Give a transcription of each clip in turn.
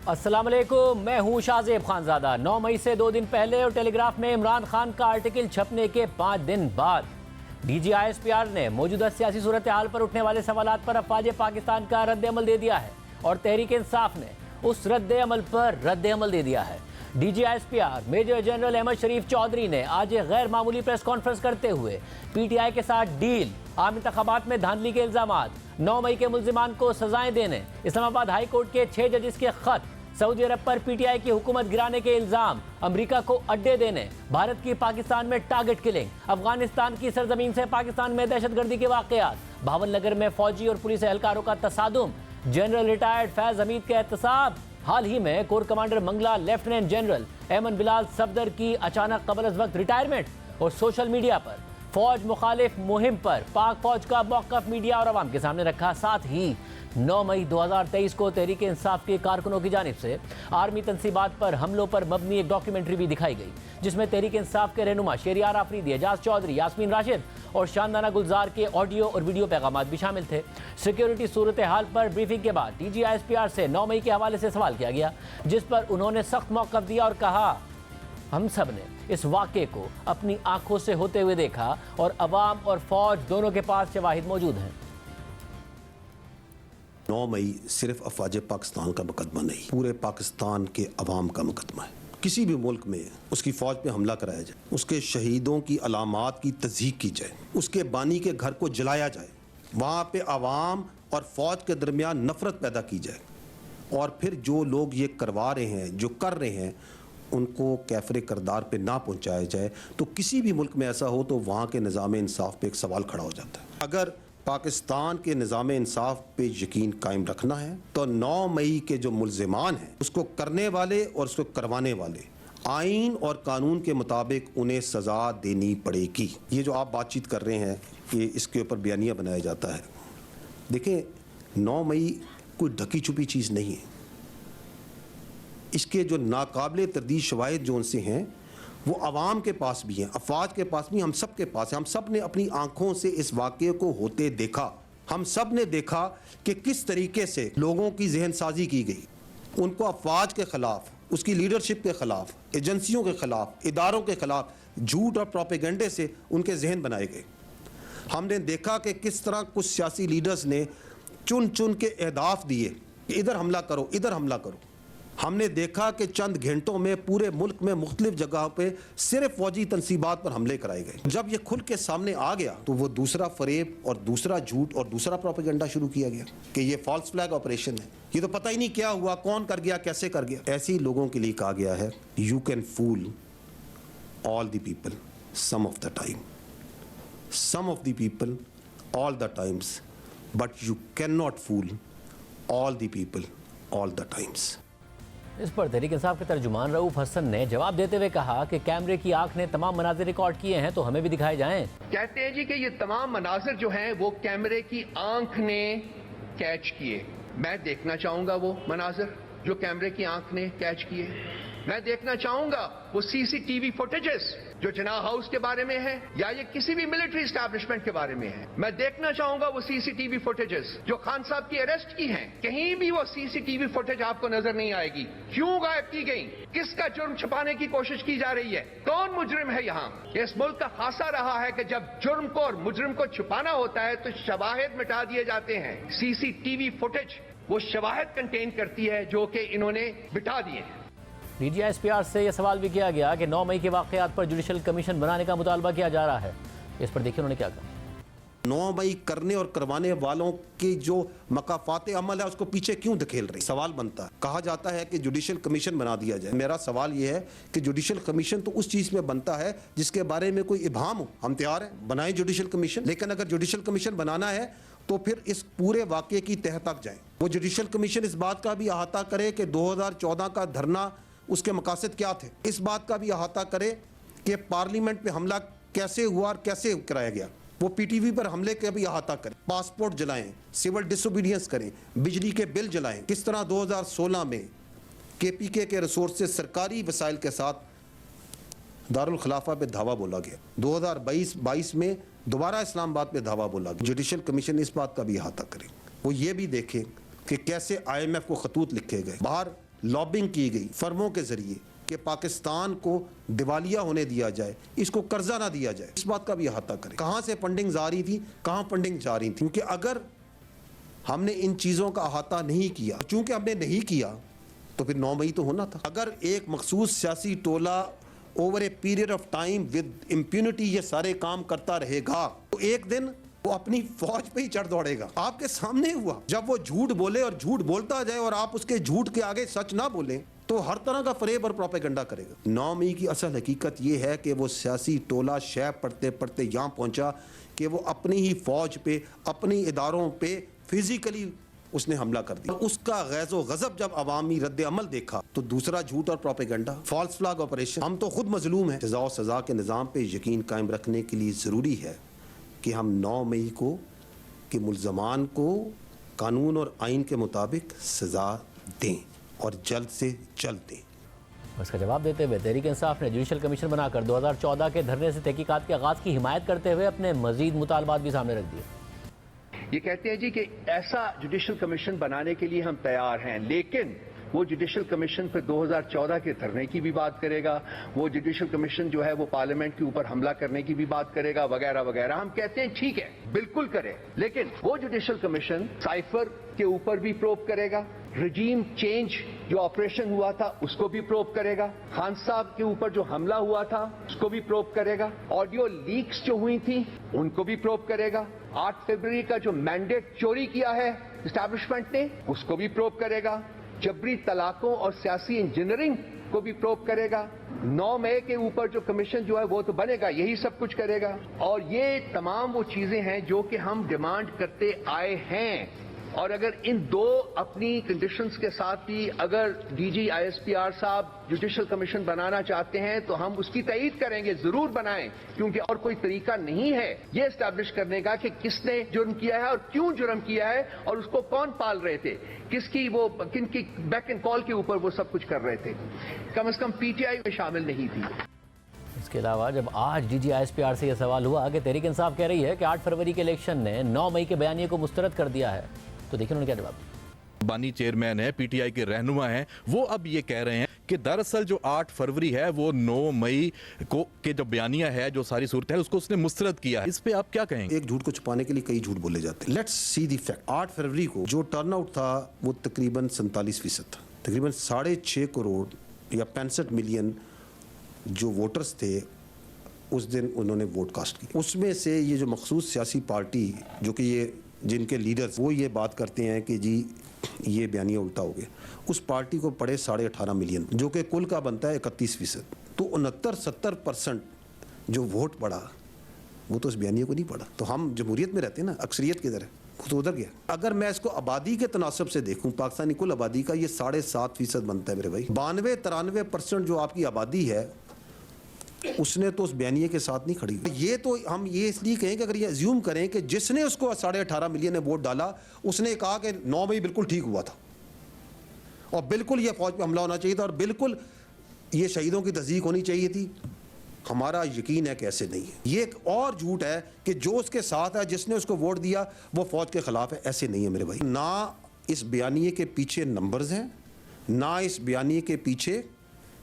अस्सलाम वालेकुम, मैं हूं शाहजेब खानजादा। 9 मई से 2 दिन पहले और टेलीग्राफ में इमरान खान का आर्टिकल छपने के 5 दिन बाद DGISPR ने मौजूदा सियासी सूरत हाल पर उठने वाले सवालात पर अफवाज पाकिस्तान का रद्द-ए-अमल दे दिया है और तहरीक इंसाफ ने उस रद्द-ए-अमल पर रद्द-ए-अमल दे दिया है। DGISPR major general Ahmad Sharif Chaudhry ने आज एक गैर मामूली प्रेस कॉन्फ्रेंस करते हुए PTI के साथ डील, आम इंतखाबात में धांधली के इल्जामात, 9 मई के मुल्जिमान को सजाएं देने, इस्लामाबाद हाई कोर्ट के 6 जजेस के खत, सऊदी अरब पर PTI की हुकूमत गिराने के इल्जाम, अमेरिका को अड्डे देने, भारत की पाकिस्तान में टारगेट किलिंग, अफगानिस्तान की सरजमीन से पाकिस्तान में दहशतगर्दी के वाकयात, भावनगर में फौजी और पुलिस एहलकारों का तसादुम, जनरल रिटायर्ड फैज हमीद का एहतसाब, हाल ही में core commander Mangla lieutenant general Ayman Bilal Safdar की अचानक कबल अज वक्त रिटायरमेंट और सोशल मीडिया पर फौज मुखालिफ मुहिम पर पाक फौज का मौक़िफ़ मीडिया और अवाम के सामने रखा। साथ ही 9 मई 2023 को तहरीक इंसाफ के कारकुनों की जानिब से आर्मी तनसीबात पर हमलों पर मबनी एक डॉक्यूमेंट्री भी दिखाई गई, जिसमें तहरीक इंसाफ के रहनुमा शेरियार आफरीदी, एजाज चौधरी, यास्मीन राशिद और शानदाना गुलजार के ऑडियो और वीडियो पैगाम भी शामिल थे। सिक्योरिटी सूरत हाल पर ब्रीफिंग के बाद DGISPR से 9 मई के हवाले से सवाल किया गया, जिस पर उन्होंने सख्त मौक़िफ़ दिया और कहा, हम सब ने इस वाक़े को अपनी आंखों से होते हुए देखा और अवाम और फौज दोनों के पास शवाहिद मौजूद हैं। 9 मई सिर्फ अफवाज पाकिस्तान का मुकदमा नहीं, पूरे पाकिस्तान के अवाम का मुकदमा है। किसी भी मुल्क में उसकी फ़ौज पे हमला कराया जाए, उसके शहीदों की अलामात की तस्दीक की जाए, उसके बानी के घर को जलाया जाए, वहाँ पे अवाम और फ़ौज के दरमियान नफ़रत पैदा की जाए और फिर जो लोग ये करवा रहे हैं, जो कर रहे हैं, उनको कैफरे करदार पे ना पहुँचाया जाए, तो किसी भी मुल्क में ऐसा हो तो वहाँ के निज़ाम इंसाफ पे एक सवाल खड़ा हो जाता है। अगर पाकिस्तान के निज़ाम इंसाफ पे यकीन कायम रखना है तो 9 मई के जो मुल्जिमान हैं, उसको करने वाले और उसको करवाने वाले आइन और कानून के मुताबिक उन्हें सज़ा देनी पड़ेगी। ये जो आप बातचीत कर रहे हैं कि इसके ऊपर बयानिया बनाया जाता है, देखें 9 मई कोई ढकी छुपी चीज़ नहीं है। इसके जो नाकाबिले तरदीद शवाहिद जो उनसे हैं वो अवाम के पास भी हैं, अफवाज के पास भी, हम सब के पास हैं। हम सब ने अपनी आंखों से इस वाक़े को होते देखा। हम सब ने देखा कि किस तरीके से लोगों की जहन साजी की गई, उनको अफवाज के ख़िलाफ़, उसकी लीडरशिप के ख़िलाफ़, एजेंसियों के ख़िलाफ़, इदारों के ख़िलाफ़ झूठ और प्रोपेगेंडे से उनके जहन बनाए गए। हमने देखा कि किस तरह कुछ सियासी लीडर्स ने चुन चुन के अहदाफ दिए कि इधर हमला करो, इधर हमला करो। हमने देखा कि चंद घंटों में पूरे मुल्क में मुख्तलिफ जगह पे सिर्फ फौजी तनसीबात पर हमले कराए गए। जब ये खुल के सामने आ गया तो वो दूसरा फरेब और दूसरा झूठ और दूसरा प्रोपेगेंडा शुरू किया गया कि ये फॉल्स फ्लैग ऑपरेशन है, ये तो पता ही नहीं क्या हुआ, कौन कर गया, कैसे कर गया। ऐसे ही लोगों के लिए कहा गया है, you can fool all the people some of the time, some of the people all the times, but you can not fool all the people all the times. इस पर तहरीक इंसाफ के तर्जुमान रऊफ हसन ने जवाब देते हुए कहा कि कैमरे की आंख ने तमाम मनाजिर रिकॉर्ड किए हैं तो हमें भी दिखाए जाएं। कहते हैं जी कि ये तमाम मनाजिर जो हैं वो कैमरे की आंख ने कैच किए। मैं देखना चाहूंगा वो मनाजिर जो कैमरे की आंख ने कैच किए। मैं देखना चाहूंगा वो CCTV फुटेजेस जो जिनाह हाउस के बारे में है या ये किसी भी मिलिट्री एस्टैब्लिशमेंट के बारे में है। मैं देखना चाहूंगा वो CCTV फुटेजेस जो खान साहब की अरेस्ट की हैं। कहीं भी वो CCTV फुटेज आपको नजर नहीं आएगी। क्यों गायब की गई? किसका जुर्म छुपाने की कोशिश की जा रही है? कौन मुजरिम है यहाँ? इस मुल्क का खासा रहा है कि जब जुर्म को और मुजरिम को छुपाना होता है तो शवाहिद मिटा दिए जाते हैं। CCTV फुटेज वो शवाहिद कंटेन करती है जो कि इन्होंने मिटा दिए हैं। DGISPR से यह सवाल भी किया गया कि 9 मई के वाक़यात पर जुडिशल कमीशन बनाने का मुतालबा किया जा रहा है। इस पर देखिए उन्होंने क्या कहा। 9 मई करने और करवाने वालों के जो मकाफात अमल है उसको पीछे क्यों धकेल रही? सवाल बनता है। कहा जाता है कि जुडिशल कमीशन बना दिया जाए। मेरा सवाल ये है कि जुडिशल कमीशन तो उस चीज़ में बनता है जिसके बारे में कोई इबाहम हो। हम तैयार हैं, बनाएं जुडिशल कमीशन, लेकिन अगर जुडिशल कमीशन बनाना है तो फिर इस पूरे वाक़े की तह तक जाएं। वो जुडिशल कमीशन इस बात का भी अहाता करे कि 2014 का धरना उसके मकासद क्या थे, इस बात का भी अहाता करे कि पार्लियामेंट पे हमला कैसे हुआ और कैसे कराया गया। वो PTV पर हमले का भी अहाता करें, पासपोर्ट जलाएं, सिविल डिसोबीडियंस करें, बिजली के बिल जलाएं। किस तरह 2016 में KPK के रिसोर्स से सरकारी वसाइल के साथ दारुल खिलाफा पे धावा बोला गया। 2022 में दोबारा इस्लामाबाद पे धावा बोला गया। जुडिशल कमीशन इस बात का भी अहाता करे, वो ये भी देखें कि कैसे IMF को खतूत लिखे गए, बाहर लॉबिंग की गई फर्मों के जरिए कि पाकिस्तान को दिवालिया होने दिया जाए, इसको कर्जा ना दिया जाए, इस बात का भी अहाता करें। कहाँ से फंडिंग आ रही थी, कहाँ फंडिंग जा रही थी, क्योंकि अगर हमने इन चीज़ों का अहाता नहीं किया, चूंकि हमने नहीं किया तो फिर 9 मई तो होना था। अगर एक मखसूस सियासी टोला over a period of time with impunity ये सारे काम करता रहेगा तो एक दिन वो अपनी फौज पे ही चढ़ दौड़ेगा। आपके सामने हुआ, जब वो झूठ बोले और झूठ बोलता जाए और आप उसके झूठ के आगे सच ना बोलें तो हर तरह का फरेब और प्रोपेगेंडा करेगा। 9 मई की असल हकीकत ये है कि वो सियासी टोला शैब पढ़ते पढ़ते यहाँ पहुंचा कि वो अपनी ही फौज पे, अपनी इदारों पे फिजिकली उसने हमला कर दिया। उसका गैज़ो गज़ब जब अवामी रद्द अमल देखा तो दूसरा झूठ और प्रोपेगेंडा, फॉल्स फ्लैग ऑपरेशन। हम तो खुद मजलूम हैं। सज़ा और सज़ा के निज़ाम पे यकीन कायम रखने के लिए ज़रूरी है कि हम 9 मई को कि मुल्ज़मान को कानून और आइन के मुताबिक सज़ा दें और जल्द से जल्द दें। उसका जवाब देते हुए तहरीक इंसाफ ने जुडिशल कमीशन बनाकर 2014 के धरने से तहकीकात के आगाज़ की हिमायत करते हुए अपने मजीद मुतालबात भी सामने रख दिए। ये कहते हैं जी कि ऐसा जुडिशल कमीशन बनाने के लिए हम तैयार हैं, लेकिन वो जुडिशल कमीशन फिर 2014 के धरने की भी बात करेगा, वो जुडिशल कमीशन जो है वो पार्लियामेंट के ऊपर हमला करने की भी बात करेगा, वगैरह वगैरह। हम कहते हैं ठीक है, बिल्कुल करें, लेकिन वो जुडिशल कमीशन साइफर के ऊपर भी प्रोब करेगा, रजीम चेंज जो ऑपरेशन हुआ था उसको भी प्रोब करेगा, खान साहब के ऊपर जो हमला हुआ था उसको भी प्रोब करेगा, ऑडियो लीक्स जो हुई थी उनको भी प्रोब करेगा, 8 फरवरी का जो मैंडेट चोरी किया है एस्टैब्लिशमेंट ने उसको भी प्रोब करेगा, जबरी तलाकों और सियासी इंजीनियरिंग को भी प्रोब करेगा। 9 मई के ऊपर जो कमीशन जो है वो तो बनेगा, यही सब कुछ करेगा। और ये तमाम वो चीजें हैं जो कि हम डिमांड करते आए हैं। और अगर इन दो अपनी कंडीशंस के साथ भी अगर डीजी आईएसपीआर साहब जुडिशल कमीशन बनाना चाहते हैं तो हम उसकी तईद करेंगे, जरूर बनाएं, क्योंकि और कोई तरीका नहीं है ये एस्टैब्लिश करने का कि किसने जुर्म किया है और क्यों जुर्म किया है और उसको कौन पाल रहे थे, किसकी वो किनकी बैक एंड कॉल के ऊपर वो सब कुछ कर रहे थे। कम से कम पीटीआई में शामिल नहीं थी। इसके अलावा जब आज डीजी आईएसपीआर से यह सवाल हुआ कि तहरीक इंसाफ कह रही है कि 8 फरवरी के इलेक्शन ने 9 मई के बयानिए को मुस्तरद कर दिया है, तो देखिए उन्होंने क्या जवाब दिया। बानी चेयरमैन है, पीटीआई के रहनुमा हैं, वो अब ये कह रहे हैं कि दरअसल जो 8 फरवरी है वो 9 मई को के जो बयानिया है, जो सारी सूरत है उसको उसने मुस्तरद किया है। इस पे आप क्या कहेंगे? एक झूठ को छुपाने के लिए कई झूठ बोले जाते हैं। Let's see the fact. 8 फरवरी को जो टर्नआउट था वो तकरीबन 47% था। तकरीबन 6.5 करोड़ या 65 मिलियन जो वोटर्स थे उस दिन उन्होंने वोट कास्ट की। उसमें से ये जो मखसूस सियासी पार्टी जो कि ये जिनके लीडर्स वो ये बात करते हैं कि जी ये बयानिया उल्टा हो गया, उस पार्टी को पड़े 18.5 मिलियन जो कि कुल का बनता है 31%। तो 69-70% जो वोट पड़ा वो तो उस बयानिया को नहीं पड़ा। तो हम जमहूरियत में रहते हैं ना, अक्सरियत किधर है, वो तो उधर गया। अगर मैं इसको आबादी के तनासब से देखूं, पाकिस्तानी कुल आबादी का ये 7.5% बनता है मेरे भाई। 92-93% जो आपकी आबादी है उसने तो उस बयानिए के साथ नहीं खड़ी। ये तो हम ये इसलिए कहें कि अगर ये अज्यूम करें कि जिसने उसको 18.5 मिलियन ने वोट डाला उसने कहा कि 9 मई बिल्कुल ठीक हुआ था और बिल्कुल ये फौज पे हमला होना चाहिए था और बिल्कुल ये शहीदों की तस्दीक होनी चाहिए थी, हमारा यकीन है कि ऐसे नहीं है। ये एक और झूठ है कि जो उसके साथ है, जिसने उसको वोट दिया वो फौज के खिलाफ है, ऐसे नहीं है मेरे भाई। ना इस बयानिए के पीछे नंबर्स हैं, ना इस बयानिए के पीछे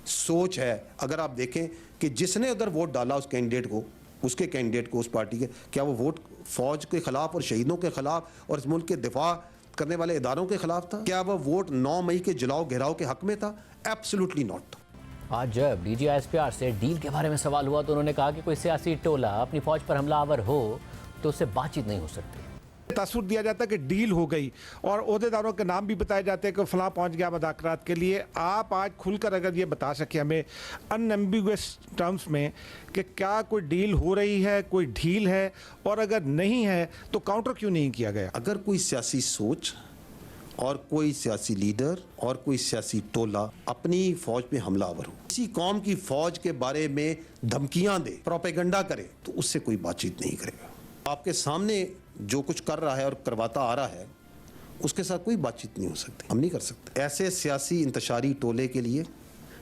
सोच है। अगर आप देखें कि जिसने उधर वोट डाला उस कैंडिडेट को, उसके कैंडिडेट को, उस पार्टी के, क्या वो वोट फौज के खिलाफ और शहीदों के खिलाफ और इस मुल्क के दिफा करने वाले इदारों के खिलाफ था? क्या वो वोट 9 मई के जलाओ घेराव के हक में था? Absolutely not. आज जब डीजी आईएसपीआर से डील के बारे में सवाल हुआ तो उन्होंने कहा कि कोई सियासी टोला अपनी फौज पर हमलावर हो तो उससे बातचीत नहीं हो सकती। तसव्वुर दिया जाता है कि डील हो गई और ओहदेदारों के नाम भी बताए जाते हैं कि फलां पहुंच गया मुज़ाकरात के लिए। आप आज खुलकर अगर ये बता सके हमें अनएम्बिगुअस टर्म्स में कि क्या कोई डील हो रही है, कोई ढील है, और अगर नहीं है तो काउंटर क्यों नहीं किया गया? अगर कोई सियासी सोच और कोई सियासी लीडर और कोई सियासी टोला अपनी फौज पे हमलावर हो, किसी कौम की फौज के बारे में धमकियां दे, प्रोपेगेंडा करे, तो उससे कोई बातचीत नहीं करेगा। आपके सामने जो कुछ कर रहा है और करवाता आ रहा है उसके साथ कोई बातचीत नहीं हो सकती, हम नहीं कर सकते। ऐसे सियासी इंतशारी टोले के लिए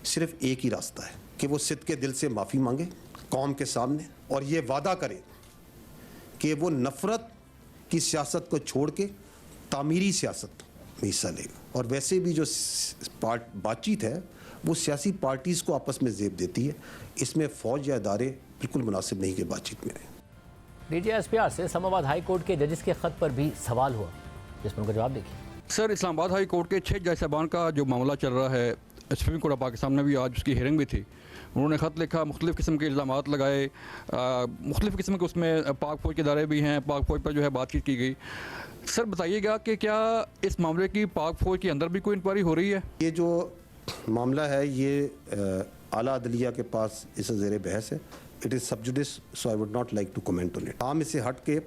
सिर्फ एक ही रास्ता है कि वो सिद्ध के दिल से माफ़ी मांगे कौम के सामने और ये वादा करे कि वो नफ़रत की सियासत को छोड़ के तामीरी सियासत में हिस्सा लेगा। और वैसे भी जो बातचीत है वो सियासी पार्टीज़ को आपस में ज़ेब देती है, इसमें फ़ौज या इदारे बिल्कुल मुनासिब नहीं कि बातचीत में आए। DGISPR से इस्लामाबाद हाई कोर्ट के जजेस के ख़त पर भी सवाल हुआ, जिसमें उनका जवाब देखिए। सर, इस्लामाबाद हाई कोर्ट के 6 जज साहबान का जो मामला चल रहा है, सुप्रीम कोर्ट ऑफ पाकिस्तान में भी आज उसकी हियरिंग भी थी। उन्होंने ख़त लिखा, मुख्तलिफ़ किस्म के इल्ज़ामात लगाए, मुख्तलिफ़ किस्म के उसमें पाक फ़ौज के इदारे भी हैं, पाक फ़ौज पर जो है बातचीत की गई। सर बताइएगा कि क्या इस मामले की पाक फ़ौज के अंदर भी कोई इंक्वायरी हो रही है? ये जो मामला है ये आला अदलिया के पास इस ज़ेर बहस है। It is sub judice, so I would not like to comment on it. इससे हट के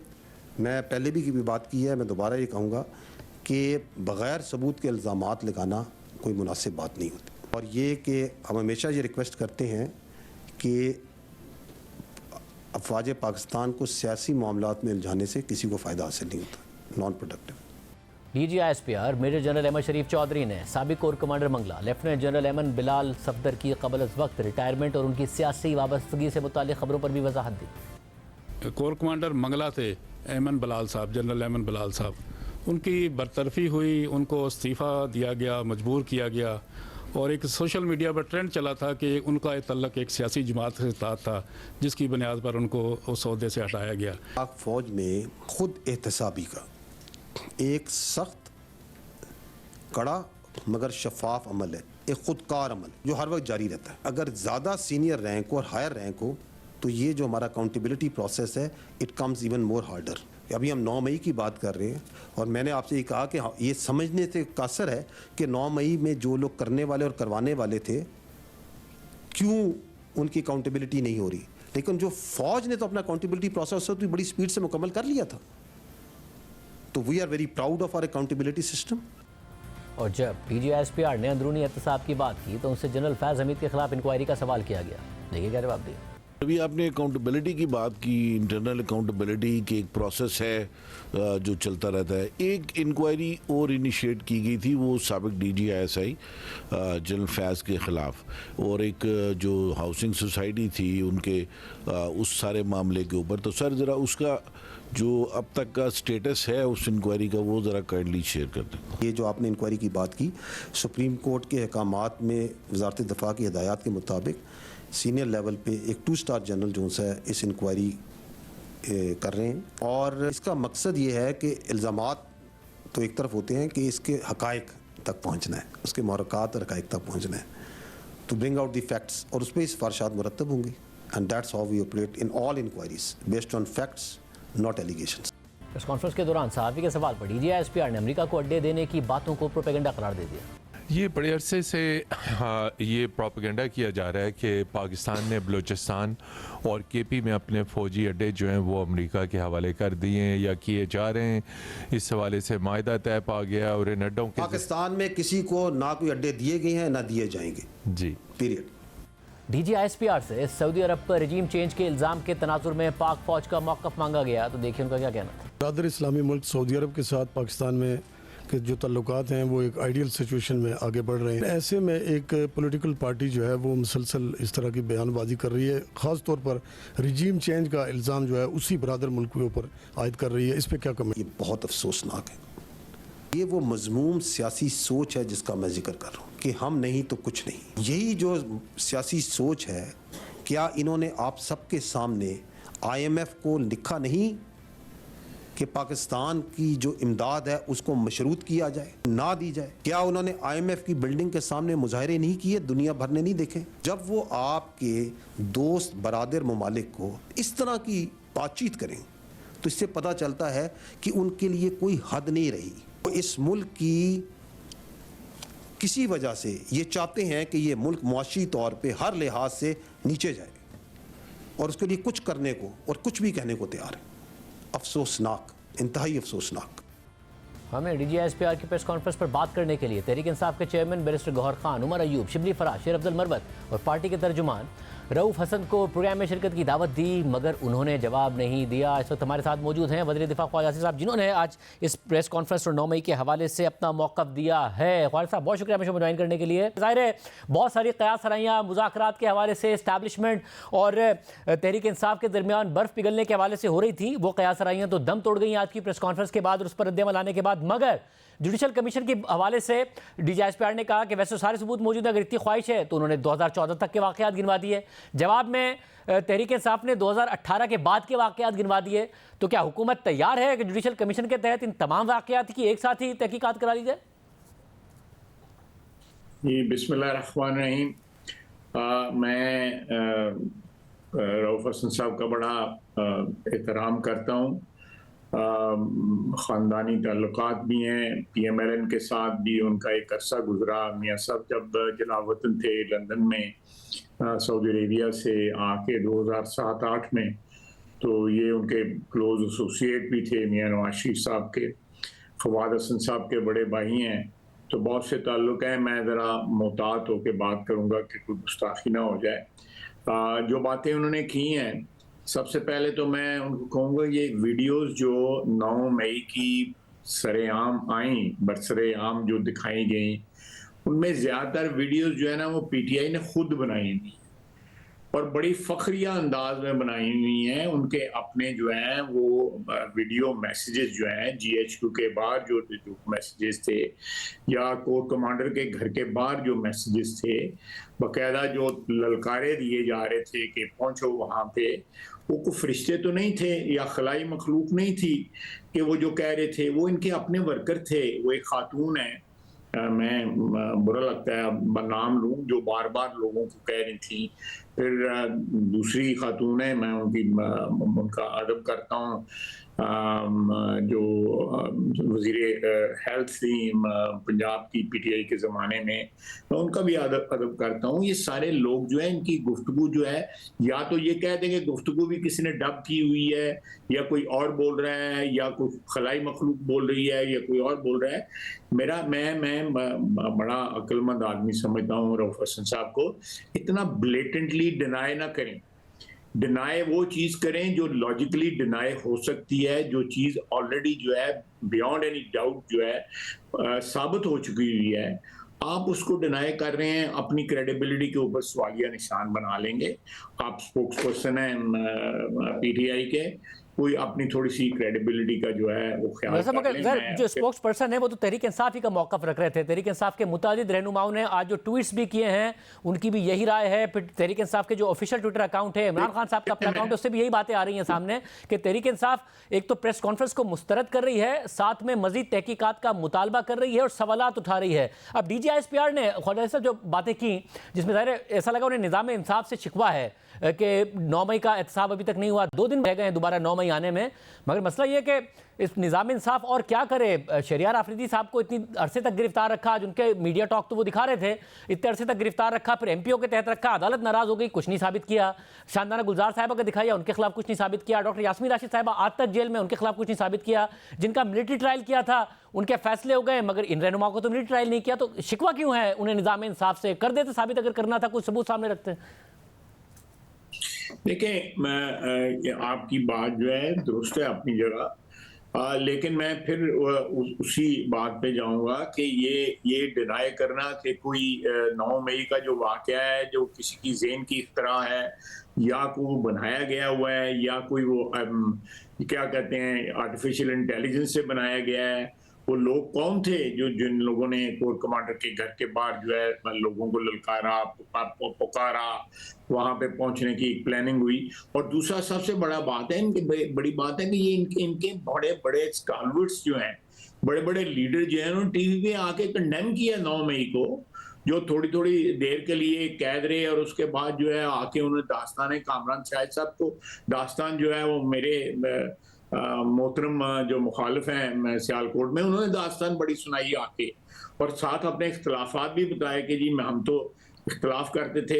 मैं पहले भी बात की है, मैं दोबारा ये कहूँगा कि बग़ैर सबूत के इल्ज़ामात लगाना कोई मुनासिब बात नहीं होती। और ये कि हम हमेशा ये रिक्वेस्ट करते हैं कि अफ़वाज पाकिस्तान को सियासी मामलात में उलझाने से किसी को फ़ायदा हासिल नहीं होता, non productive. DGISPR major general Ahmad Sharif Chaudhry ने साबिक corps commander Mangla lieutenant general Aman Bilal Safdar की क़ब्ल अज़ वक्त रिटायरमेंट और उनकी सियासी वाबस्तगी से मुताल्लिक़ खबरों पर भी वजाहत दी। कोर कमांडर मंगला थे अमन बिलाल साहब, जनरल अमन बिलाल साहब, उनकी बरतरफी हुई, उनको इस्तीफ़ा दिया गया, मजबूर किया गया। और एक सोशल मीडिया पर ट्रेंड चला था कि उनका तल्लक एक सियासी जमात से था, जिसकी बुनियाद पर उनको उस ओहदे से हटाया गया। पाक फ़ौज में खुद एहतसाबी का एक सख्त, कड़ा मगर शफाफ अमल है, एक खुदकार अमल जो हर वक्त जारी रहता है। अगर ज़्यादा सीनियर रैंक और हायर रैंक हो तो ये जो हमारा अकाउंटेबिलिटी प्रोसेस है it comes even more harder. अभी हम 9 मई की बात कर रहे हैं और मैंने आपसे ये कहा कि ये समझने से कासर है कि 9 मई में जो लोग करने वाले और करवाने वाले थे क्यों उनकी अकाउंटेबिलिटी नहीं हो रही। लेकिन जो फ़ौज ने तो अपना अकाउंटेबिलिटी प्रोसेस तो बड़ी स्पीड से मुकम्मल कर लिया था। तो we are very proud of our accountability system. और जब DGISPR ने अंदरूनी एहतसाब की बात की तो उनसे जनरल फैज़ हमीद के खिलाफ इंक्वायरी का सवाल किया गया। देखिए क्या जवाब दिया। अभी आपने अकाउंटेबिलिटी की बात की, इंटरनल अकाउंटेबिलिटी की एक प्रोसेस है जो चलता रहता है। एक इंक्वायरी और इनिशिएट की गई थी, वो साबिक DGISI जनरल फैज़ के ख़िलाफ़, और एक जो हाउसिंग सोसाइटी थी उनके उस सारे मामले के ऊपर। तो सर ज़रा उसका जो अब तक का स्टेटस है उस इंक्वायरी का वो ज़रा काइंडली शेयर कर दें। ये जो आपने इंक्वायरी की बात की, सुप्रीम कोर्ट के अहकामात में वज़ारत दिफ़ा की हिदायत के मुताबिक सीनियर लेवल पे एक 2 स्टार जनरल जो है इस इंक्वायरी कर रहे हैं। और इसका मकसद ये है कि इल्ज़ामात तो एक तरफ होते हैं कि इसके हक़ाइक़ तक पहुँचना है, उसके महरक़ात और हक़ाइक़ तक पहुँचना है, to bring out the facts, और उस पर सिफारिशात मुरतब होंगी। And that's how we operate in all inquiries based on facts, not allegations. Press conference के दौरान सहाफ़ी के सवाल पर DGISPR ने अमेरिका को अड्डे देने की बातों को प्रोपेगेंडा करार दे दिया। ये बड़े अरसे से ये प्रोपेगेंडा किया जा रहा है कि पाकिस्तान ने बलूचिस्तान और KP में अपने फ़ौजी अड्डे जो हैं वो अमेरिका के हवाले कर दिए हैं या किए जा रहे हैं। इस हवाले से मायदा तय पा गया और इन अड्डों के पाकिस्तान में किसी को ना कोई अड्डे दिए गए हैं ना दिए जाएंगे, जी पीरियड। DGISPR से सऊदी अरब पर रजीम चेंज के इल्ज़ाम के तनाजुर में पाक फ़ौज का मौक़िफ़ मांगा गया, तो देखिए उनका क्या कहना था। बरादर इस्लामी मुल्क सऊदी अरब के साथ पाकिस्तान में के जो ताल्लुकात हैं वो एक आइडियल सिचुएशन में आगे बढ़ रहे हैं। ऐसे में एक पॉलिटिकल पार्टी जो है वो मुसलसल इस तरह की बयानबाजी कर रही है, ख़ास तौर पर रजीम चेंज का इल्ज़ाम जो है उसी बरादर मुल्क के ऊपर आयद कर रही है। इस पर क्या कमेंट? ये बहुत अफसोसनाक है। ये वो मजमूम सियासी सोच है जिसका मैं जिक्र कर रहा हूँ कि हम नहीं तो कुछ नहीं। यही जो सियासी सोच है, क्या इन्होंने आप सबके सामने IMF को लिखा नहीं कि पाकिस्तान की जो इमदाद है उसको मशरूत किया जाए, ना दी जाए? क्या उन्होंने IMF की बिल्डिंग के सामने मुजाहरे नहीं किए, दुनिया भर ने नहीं देखे? जब वो आपके दोस्त बरादर ममालिक को इस तरह की बातचीत करें तो इससे पता चलता है कि उनके लिए कोई हद नहीं रही। तो इस मुल्क की किसी वजह से ये चाहते हैं कि ये मुल्क मुआशी तौर पे हर लिहाज से नीचे जाए और उसके लिए कुछ करने को और कुछ भी कहने को तैयार है। अफसोसनाक, इंतहाई अफसोसनाक। हमें DGISPR की प्रेस कॉन्फ्रेंस पर बात करने के लिए तहरीक इंसाफ के चेयरमैन बैरिस्टर गौहर खान, उमर अयूब, शिबली फराज, शेर अफजल मरवत और पार्टी के तर्जुमान रऊफ़ हसन को प्रोग्राम में शिरकत की दावत दी, मगर उन्होंने जवाब नहीं दिया। इस वक्त हमारे साथ मौजूद हैं वज़ीर दिफ़ा ख्वाजा आसिफ साहब, जिन्होंने आज इस प्रेस कॉन्फ्रेंस और 9 मई के हवाले से अपना मौक़िफ़ दिया है। ख्वाजा साहब बहुत शुक्रिया हमें ज्वाइन करने के लिए। ज़ाहिर है बहुत सारी क़यास सराहियाँ मुज़ाकरात के हवाले से इस्टेब्लिशमेंट और तहरीक इंसाफ के दरमियान बर्फ़ पिघलने के हवाले से हो रही थी, वो क़यास सराहियाँ तो दम तोड़ गई आज की प्रेस कॉन्फ्रेंस के बाद और उस पर रद्द-ए-अमल आने के बाद। मगर जुडिशल कमीशन के हवाले से DGISPR ने कहा कि वैसे सारे सबूत मौजूद है, अगर इतनी ख्वाहिश है तो उन्होंने 2014 तक के वाक़यात गिनवा दिए। जवाब में तहरीक इंसाफ ने 2018 के बाद के वाक़यात गिनवा दिए। तो क्या हुकूमत तैयार है कि जुडिशल कमीशन के तहत इन तमाम वाक़यात की एक साथ ही तहकीकात करा ली जाए? जी, बिस्मिल्लाहिर्रहमानिर्रहीम। मैं रऊफ हसन साहब का बड़ा एहतराम करता हूँ। ख़ानदानी ताल्लुकात भी हैं, PMLN के साथ भी उनका एक अरसा गुजरा। मियाँ साहब जब जलावतन थे लंदन में सऊदी अरेबिया से आके 2007-8 में, तो ये उनके क्लोज एसोसिएट भी थे मियाँ नवाज शरीफ साहब के। फवाद हसन साहब के बड़े भाई हैं, तो बहुत से ताल्लुक़ हैं। मैं ज़रा मोहतात होकर बात करूँगा कि कोई गुस्ताखी ना हो जाए। जो बातें उन्होंने की हैं, सबसे पहले तो मैं उनको कहूँगा ये वीडियोस जो 9 मई की सरेआम आई, बरसरेआम जो दिखाई गई, उनमें ज़्यादातर वीडियोस जो है ना वो PTI ने खुद बनाई हुई और बड़ी फ़ख्रिया अंदाज में बनाई हुई हैं। उनके अपने जो हैं वो वीडियो मैसेजेस जो हैं GHQ के बाहर जो मैसेजेस थे, या कोर कमांडर के घर के बाहर जो मैसेजेस थे, बाकायदा जो ललकारे दिए जा रहे थे कि पहुंचो वहाँ पे, वो कोई फरिश्ते तो नहीं थे या खलाई मखलूक नहीं थी कि वो जो कह रहे थे, वो इनके अपने वर्कर थे। वो एक खातून है, मैं बुरा लगता है नाम लूँ, जो बार बार लोगों को कह रही थी। फिर दूसरी खातून है, मैं उनका अदब करता हूँ, जो वज़ीर हेल्थ थी पंजाब की PTI के ज़माने में, मैं उनका भी अदब करता हूँ। ये सारे लोग जो है, इनकी गुफ्तगू जो है, या तो ये कह देंगे गुफ्तगू भी किसी ने डब की हुई है, या कोई और बोल रहा है, या कोई खलाई मखलूक बोल रही है, या कोई और बोल रहा है। मैं बड़ा अक्लमंद आदमी समझता हूँ रऊफ हसन साहब को। इतना ब्लेटेंटली डिनाई ना करें। डिनाई वो चीज़ करें जो लॉजिकली डिनाई हो सकती है, जो चीज़ ऑलरेडी जो है बियॉन्ड एनी डाउट जो है साबित हो चुकी हुई है। आप उसको डिनाई कर रहे हैं, अपनी क्रेडिबिलिटी के ऊपर सवालिया निशान बना लेंगे। आप स्पोक्स पर्सन हैं PTI के, कोई अपनी थोड़ी सी क्रेडिबिलिटी का जो है वो ख्याल कर लें। जो स्पोक्स पर्सन है वो तो तहरीक इंसाफ ही का मौक़िफ़ रख रहे थे। तहरीक इंसाफ के मुतादिद रहनुमाओं ने आज जो ट्वीट्स भी किए हैं, उनकी भी यही राय है। फिर तहरीक इंसाफ के जो ऑफिशियल ट्विटर अकाउंट है, इमरान खान साहब का अपना अकाउंट है, उससे भी यही बातें आ रही हैं सामने कि तहरीक इंसाफ एक तो प्रेस कॉन्फ्रेंस को मुस्तरद कर रही है, साथ में मजीद तहकीकात का मुतालबा कर रही है और सवालात उठा रही है। अब DGISPR ने ख्वाजा साहब जो बातें की, जिसमें ज़ाहिर ऐसा लगा उन्हें निज़ाम इंसाफ से शिकवा है कि 9 मई का एहतसाब अभी तक नहीं हुआ, 2 दिन रह गए हैं दोबारा 9 मई आने में। मगर मसला ये कि इस निज़ाम इंसाफ और क्या करे। शहरियार आफरीदी साहब को इतनी अरसे तक गिरफ्तार रखा, आज उनके मीडिया टॉक तो वो दिखा रहे थे, इतने अरसे तक गिरफ्तार रखा, फिर MPO के तहत रखा, अदालत नाराज़ हो गई, कुछ नहीं साबित किया। शानदाना गुलजार साहबा का दिखाया, उनके खिलाफ कुछ नहीं साबित किया। डॉक्टर यास्मीन राशिद साहबा आज तक जेल में, उनके खिलाफ कुछ नहीं साबित किया। जिनका मिलिट्री ट्रायल किया था उनके फैसले हो गए, मगर इन रहनुमाओं को तो मिलिट्री ट्रायल नहीं किया। तो शिकवा क्यों है उन्हें निज़ाम इंसाफ से? कर देते साबित, अगर करना था, कुछ सबूत सामने रखते। देखें, मैं आपकी बात जो है दुरुस्त है अपनी जगह, लेकिन मैं फिर उसी बात पे जाऊंगा कि ये डिनाई करना कि कोई 9 मई का जो वाक़या है जो किसी की ज़हन की इख्तरा है, या कोई बनाया गया हुआ है, या कोई वो क्या कहते हैं आर्टिफिशियल इंटेलिजेंस से बनाया गया है। वो लोग कौन थे जिन लोगों ने कोर कमांडर के घर के बाहर जो है लोगों को ललकारा, पुकारा, वहां पे पहुंचने की प्लानिंग हुई। और दूसरा सबसे बड़ा बात है, इनकी बड़ी बात है कि ये इनके बड़े बड़े स्टॉलवर्ड्स जो हैं, बड़े बड़े लीडर जो हैं, उन्होंने टीवी पे आके कंडेम किया 9 मई को, जो थोड़ी थोड़ी देर के लिए कैद रहे, और उसके बाद जो है आके उन्होंने दास्तान कामरान शाहिद साहब को, दास्तान जो है वो मेरे मोहतरम जो मुखालिफ हैं सियालकोट में, उन्होंने दास्तान बड़ी सुनाई आके, और साथ अपने इख्तलाफात भी बताए कि जी हम तो इख्तलाफ करते थे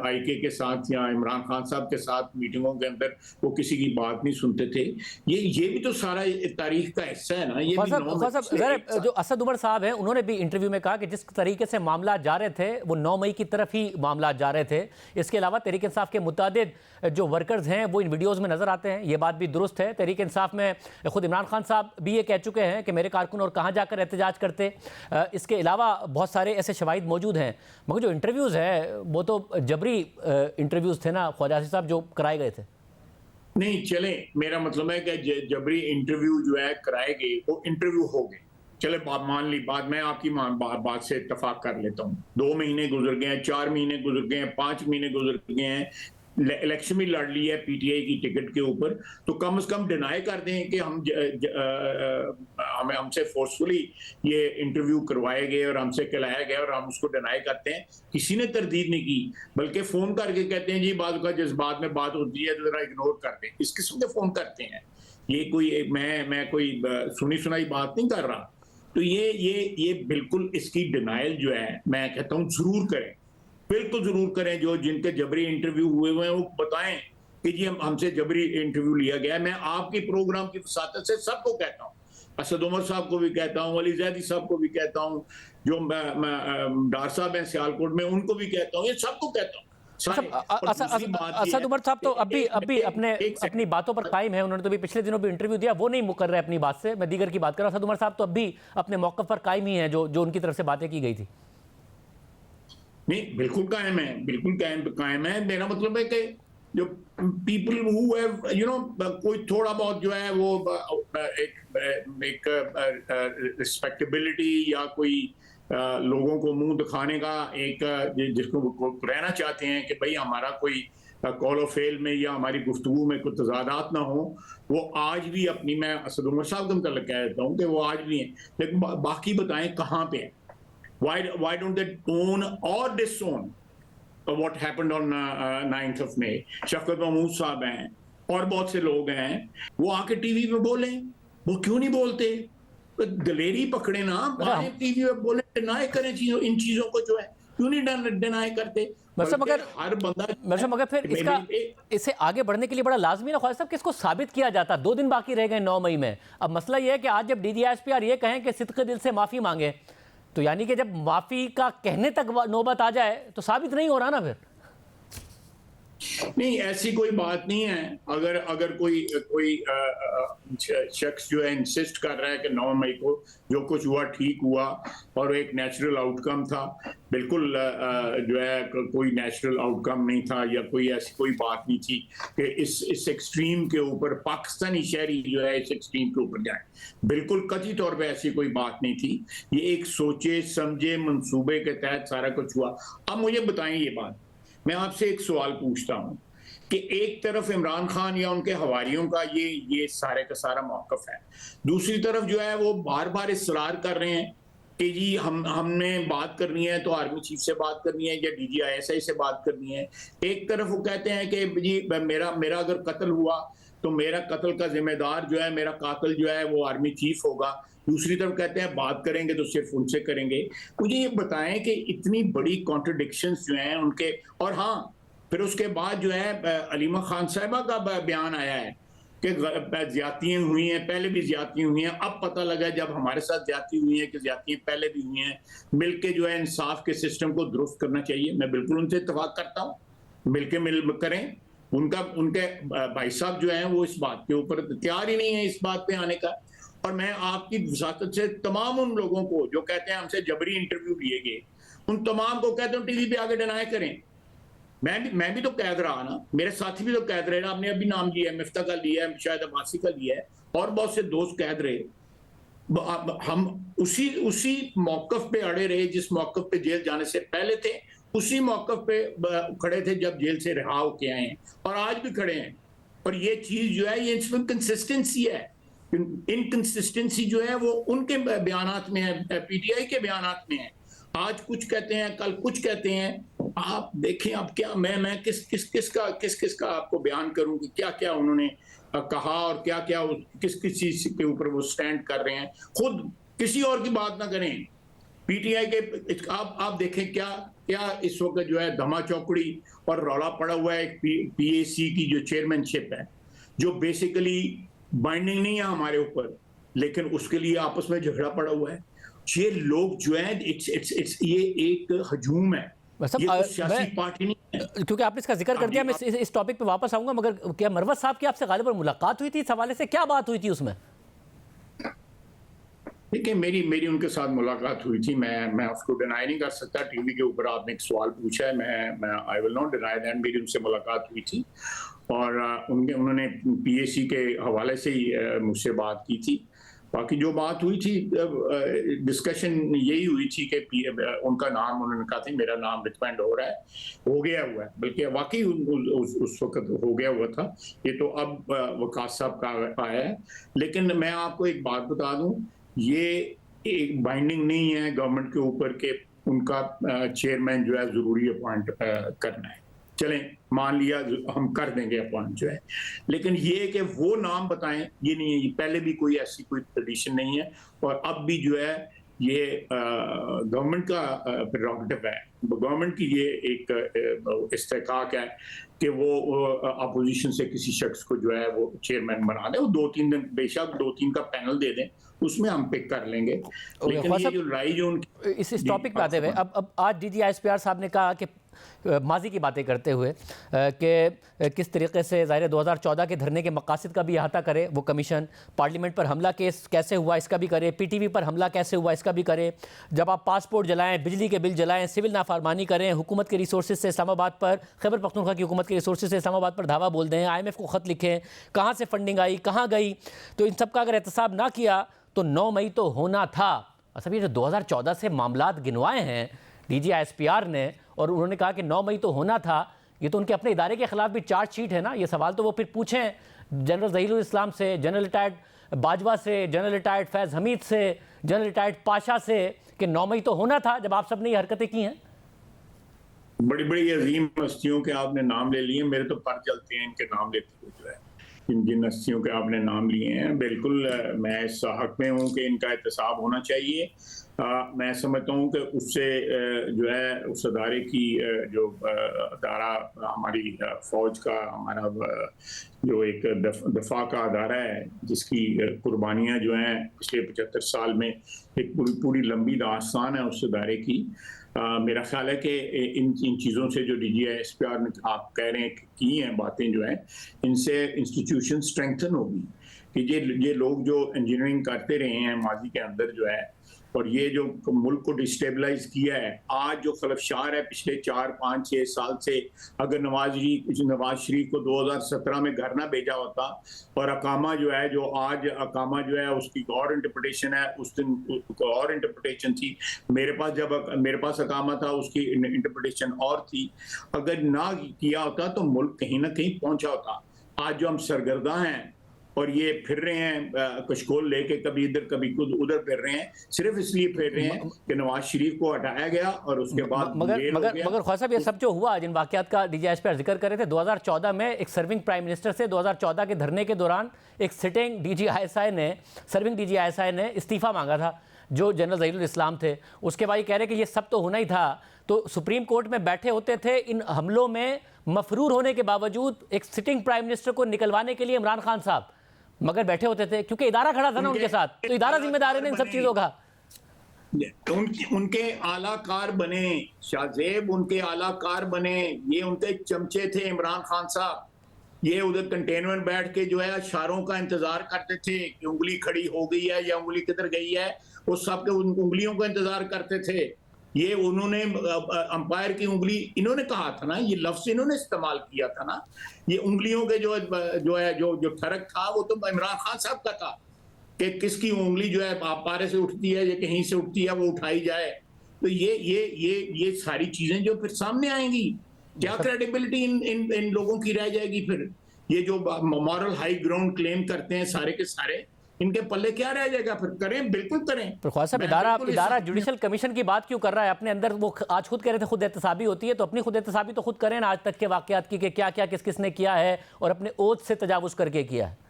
IK के साथ या इमरान खान साहब के साथ मीटिंगों के अंदर, वो किसी की बात नहीं सुनते थे। ये भी तो सारा तारीख का हिस्सा है ना। ये भी जो असद उमर साहब हैं, उन्होंने भी इंटरव्यू में कहा कि जिस तरीके से मामला जा रहे थे वो 9 मई की तरफ ही मामला जा रहे थे। इसके अलावा तहरीक इंसाफ के मुतादिद जो वर्कर्स हैं वो इन वीडियोज़ में नज़र आते हैं, ये बात भी दुरुस्त है। तहरीक इंसाफ में खुद इमरान खान साहब भी ये कह चुके हैं कि मेरे कारकुन और कहाँ जाकर एहतजाज करते। इसके अलावा बहुत सारे ऐसे शवाहिद मौजूद हैं, मगर जो इंटरव्यूज़ है वो तो जबरी इंटरव्यूज थे ना ख्वाजा साहब, जो कराए गए थे। नहीं चले, मेरा मतलब है कि जबरी इंटरव्यू जो है कराए गए, वो इंटरव्यू हो गए, चले मान ली बात, मैं आपकी बात से इत्तेफाक कर लेता हूँ। 2 महीने गुजर गए हैं, 4 महीने गुजर गए हैं, 5 महीने गुजर गए हैं, इलेक्शन भी लड़ ली है पीटीआई की टिकट के ऊपर, तो कम से कम डिनाई कर दें कि हमसे फोर्सफुली ये इंटरव्यू करवाए गए और हमसे कहलाया गया और हम उसको डिनाई करते हैं। किसी ने तरदीद नहीं की, बल्कि फोन करके कहते हैं जी बाद का जज्बात में बात होती है तो जरा इग्नोर कर दें। इस किस्म के फोन करते हैं। ये कोई मैं कोई सुनी सुनाई बात नहीं कर रहा। तो ये बिल्कुल इसकी डिनाइल जो है, मैं कहता हूँ जरूर करें, बिल्कुल जरूर करें। जो जिनके जबरी इंटरव्यू हुए हैं वो बताएं कि जी हमसे जबरी इंटरव्यू लिया गया है। मैं आपकी प्रोग्राम की वसातत से सबको कहता हूँ, असद उमर साहब को भी कहता हूँ, अली जैदी साहब को भी कहता हूँ, जो डार साहब हैं सियालकोट में उनको भी कहता हूँ, ये सबको कहता हूँ। असद उमर साहब तो अभी अपनी बातों पर कायम है। उन्होंने तो भी पिछले दिनों भी इंटरव्यू दिया, वो नहीं मुकर रहे अपनी बात से। मैं दीगर की बात कर रहा हूँ। असद उमर साहब तो अभी अपने मौक़िफ़ पर कायम ही है जो उनकी तरफ से बातें की गई थी। नहीं, बिल्कुल कायम है, बिल्कुल कायम है। मेरा मतलब है कि जो पीपल हु हैव कोई थोड़ा बहुत जो है वो एक रिस्पेक्टेबिलिटी या कोई लोगों को मुंह दिखाने का एक जिसको रहना चाहते हैं कि भाई हमारा कोई कॉल ऑफ फेल में या हमारी गुफ्तगू में कोई तजादात ना हो, वो आज भी अपनी, मैं असद उमर साहब के मतलब कह देता हूँ कि वो आज भी हैं। लेकिन बाकी बताएं कहाँ पे है? Why don't they own or disown what happened on 9th of May? शफकत महमूद साहब हैं और बहुत से लोग हैं, वो आके टीवी पे बोलें। वो क्यों नहीं बोलते? दलेरी पकड़े ना, आए टीवी पे बोले, डिनाई करें इन चीजों को जो है, क्यों नहीं डिनाई करते? मगर फिर इससे आगे बढ़ने के लिए बड़ा लाजमी ना ख्वाजा साहब कि इसको साबित किया जाता। 2 दिन बाकी रह गए 9 मई में। अब मसला यह है कि आज जब DGISPR ये कहें कि सिद्क़ दिल से माफी मांगे, तो यानी कि जब माफी का कहने तक नौबत आ जाए तो साबित नहीं हो रहा ना फिर। नहीं, ऐसी कोई बात नहीं है। अगर कोई शख्स जो है इंसिस्ट कर रहा है कि 9 मई को जो कुछ हुआ ठीक हुआ और एक नेचुरल आउटकम था, बिल्कुल जो है कोई नेचुरल आउटकम नहीं था या कोई ऐसी कोई बात नहीं थी कि इस एक्सट्रीम के ऊपर पाकिस्तानी शहरी जो है इस एक्सट्रीम के ऊपर जाए। बिल्कुल कतई तौर पे ऐसी कोई बात नहीं थी। ये एक सोचे समझे मंसूबे के तहत सारा कुछ हुआ। अब मुझे बताएं ये बात, मैं आपसे एक सवाल पूछता हूं कि एक तरफ इमरान खान या उनके हवारियों का ये सारे का सारा मौकफ है, दूसरी तरफ जो है वो बार बार इसरार कर रहे हैं कि जी हमने बात करनी है तो आर्मी चीफ से बात करनी है या DGISI से बात करनी है। एक तरफ वो कहते हैं कि जी मेरा अगर कत्ल हुआ तो मेरा कत्ल का जिम्मेदार जो है, मेरा कातिल जो है वो आर्मी चीफ होगा। दूसरी तरफ कहते हैं बात करेंगे तो सिर्फ उनसे करेंगे। मुझे ये बताएं कि इतनी बड़ी कॉन्ट्रडिक्शंस जो हैं उनके, और हाँ फिर उसके बाद जो है अलीमा खान साहिबा का बयान आया है कि ज्यादतियाँ हुई हैं, पहले भी ज्यादतियाँ हुई हैं। अब पता लगा जब हमारे साथ ज्यादती हुई है कि ज्यादतियाँ पहले भी हुई हैं। मिलके जो है इंसाफ के सिस्टम को दुरुस्त करना चाहिए। मैं बिल्कुल उनसे इत्तेफाक करता हूँ, मिल करें। उनके भाई साहब जो हैं वो इस बात के ऊपर तैयार ही नहीं है इस बात पे आने का। और मैं आपकी वसातत से तमाम उन लोगों को जो कहते हैं हमसे जबरी इंटरव्यू लिए गए, उन तमाम को कहता हूँ टीवी पे आगे डिनाई करें। मैं भी तो कैद रहा ना, मेरे साथी भी तो कैद रहे ना। आपने अभी नाम लिया है, मिफ्ता का लिया है, शायद अब्बासी का लिया है, और बहुत से दोस्त कैद रहे। हम उसी मौकफ पे अड़े रहे जिस मौकफ पे जेल जाने से पहले थे, उसी मौकफ पे खड़े थे जब जेल से रिहा होके आए हैं, और आज भी खड़े हैं। और ये चीज जो है ये इसमें कंसिस्टेंसी है। इनकंसिस्टेंसी जो है वो उनके बयानात में है, पीटीआई के बयानात में है। आज कुछ कहते हैं, कल कुछ कहते हैं। आप देखें अब क्या मैं किसका आपको बयान करूं कि क्या क्या उन्होंने कहा और क्या क्या किस चीज के ऊपर वो स्टैंड कर रहे हैं। खुद किसी और की बात ना करें। पीटीआई के आप देखें क्या इस वक्त जो है धमा चौकड़ी और रौला पड़ा हुआ है। पीएसी की जो चेयरमैनशिप है, जो बेसिकली बाइंडिंग नहीं है हमारे ऊपर, लेकिन उसके लिए आपस में झगड़ा पड़ा हुआ है। ये लोग जो है ये एक हजूम है, ये तो सियासी पार्टी नहीं है। क्योंकि आपने इसका जिक्र कर दिया, मैं इस टॉपिक पे वापस आऊंगा। मगर क्या मरवत साहब की आपसे गालिबन मुलाकात हुई थी इस हवाले से? क्या बात हुई थी उसमें? देखिए मेरी उनके साथ मुलाकात हुई थी। मैं उसको डिनाई नहीं कर सकता। टीवी के ऊपर आपने एक सवाल पूछा है, मैं I will not deny that मेरी उनसे मुलाकात हुई थी। और उन्होंने पीएसी के हवाले से ही मुझसे बात की थी। बाकी जो बात हुई थी, डिस्कशन यही हुई थी कि उनका नाम, उन्होंने कहा था मेरा नाम रिकमेंड हो रहा है, हो गया हुआ है, बल्कि वाकई उस वक्त हो गया हुआ था। ये तो अब वकास साहब का आया है। लेकिन मैं आपको एक बात बता दूं, ये एक बाइंडिंग नहीं है गवर्नमेंट के ऊपर के उनका चेयरमैन जो है जरूरी अपॉइंट करना है। चलें, मान लिया हम कर देंगे अपॉइंट जो है, लेकिन ये कि वो नाम बताएं ये नहीं है। ये पहले भी कोई ऐसी कोई ट्रेडिशन नहीं है, और अब भी जो है ये गवर्नमेंट का प्रेरोगेटिव है। गवर्नमेंट की ये एक इस्तेकाक है कि वो अपोजिशन से किसी शख्स को जो है वो चेयरमैन बना दे। वो 2-3 दिन, बेशक 2-3 का पैनल दे दें, उसमें हम पिक कर लेंगे। लेकिन ये जो लड़ाई जो उनकी इस टॉपिक पे आते हुए अब आज DGISPR साहब ने कहा कि माजी की बातें करते हुए कि किस तरीके से ज़ाहिर 2014 के धरने के मकासद का भी अहाता करे वो कमीशन, पार्लियामेंट पर हमला केस कैसे हुआ इसका भी करे, PTV पर हमला कैसे हुआ इसका भी करे, जब आप पासपोर्ट जलाएं, बिजली के बिल जलाएं, सिविल नाफरमानी करें, हुकूमत के रिसोर्सेज से इस्लामाबाद पर, खैबर पख्तूनख्वा की हुकूमत के रिसोर्सेज से इस्लामाबाद पर धावा बोल दें, IMF को ख़त लिखें, कहाँ से फंडिंग आई, कहाँ गई। तो इन सब का अगर एहतसाब ना किया तो 9 मई तो होना था। अच्छा, ये जो 2014 से मामलात गिनवाए हैं DGISPR ने, और उन्होंने कहा कि 9 मई तो होना था, ये तो उनके अपने इदारे के खिलाफ भी चार्जशीट है ना। ये सवाल तो वो फिर पूछें जनरल ज़हीरुल इस्लाम से, जनरल रिटायर्ड बाजवा से, जनरल रिटायर्ड फैज़ हमीद से, जनरल रिटायर्ड पाशा से कि 9 मई तो होना था जब आप सब ने ये हरकतें की हैं। बड़ी बड़ी अजीम हस्तियों के आपने नाम ले लिए, मेरे तो पर चलते हैं इनके नाम लेते हुए जो है। जिन हस्तियों के आपने नाम लिए हैं, बिल्कुल मैं इस हक में हूँ कि इनका एहतसाब होना चाहिए। मैं समझता हूँ कि उससे जो है उस अदारे की जो अदारा हमारी फ़ौज का, हमारा जो एक दफा का अदारा है, जिसकी कुर्बानियाँ जो हैं पिछले 75 साल में, एक पूरी लंबी दास्तान है उस अदारे की। मेरा ख्याल है कि इन चीज़ों से जो DGISPR ने आप कह रहे हैं की हैं बातें जो हैं, इनसे इंस्टीट्यूशन स्ट्रेंथन होगी कि ये लोग जो इंजीनियरिंग करते रहे हैं माजी के अंदर जो है, और ये जो मुल्क को डिस्टेबलाइज किया है, आज जो खलफशार है पिछले 4, 5, 6 साल से, अगर नवाज शरीफ को 2017 में घर ना भेजा होता, और अकामा जो है, जो आज अकामा जो है उसकी और इंटरप्रिटेशन है, उस दिन और इंटरप्रिटेशन थी। मेरे पास अकामा था, उसकी इंटरप्रिटेशन और थी। अगर ना किया होता तो मुल्क कहीं ना कहीं पहुंचा होता। आज जो हम सरगर्दा हैं और ये फिर रहे हैं कशकोल लेके, कभी इधर कभी उधर फिर रहे हैं, सिर्फ इसलिए फिर रहे हैं कि नवाज शरीफ को हटाया गया और उसके बाद मगर ख्वाजा साहब, ये सब जो हुआ, जिन वाकयात का DGISPR जिक्र कर रहे थे, 2014 में एक सर्विंग प्राइम मिनिस्टर से 2014 के धरने के दौरान एक सिटिंग सर्विंग DGISI ने इस्तीफा मांगा था, जो जनरल ज़हीरुल इस्लाम थे। उसके बाद ये कह रहे कि ये सब तो होना ही था। तो सुप्रीम कोर्ट में बैठे होते थे, इन हमलों में मफरूर होने के बावजूद एक सिटिंग प्राइम मिनिस्टर को निकलवाने के लिए इमरान खान साहब मगर बैठे होते थे, क्योंकि इदारा खड़ा था ना उनके साथ, तो इदारा जिम्मेदार है इन सब चीजों का। उनके आलाकार बने शाहजेब, उनके आलाकार बने, ये उनके चमचे थे इमरान खान साहब। ये उधर कंटेनमेंट बैठ के जो है इशारों का इंतजार करते थे कि उंगली खड़ी हो गई है या उंगली किधर गई है, वो सबके उंगलियों का इंतजार करते थे। ये उन्होंने अंपायर की उंगली, इन्होंने कहा था ना, ये लफ्ज इन्होंने इस्तेमाल किया था ना, ये उंगलियों के जो फर्क था वो तो इमरान खान साहब का था कि किसकी उंगली जो है पारे से उठती है या कहीं से उठती है, वो उठाई जाए। तो ये सारी चीजें जो फिर सामने आएंगी, क्या क्रेडिबिलिटी इन लोगों की रह जाएगी? फिर ये जो मॉरल हाई ग्राउंड क्लेम करते हैं सारे के सारे, इनके पल्ले क्या रह जाएगा? फिर करें, बिल्कुल करें। तो ख्वाजा साहब, इदारा जुडिशल कमीशन की बात क्यों कर रहा है अपने अंदर? वो आज खुद कह रहे थे खुद एहतसाबी होती है, तो अपनी खुद एहतसाबी तो खुद करें ना आज तक के वाकयात की, कि क्या क्या किस किस ने किया है और अपने ओथ से तजावुज करके किया है।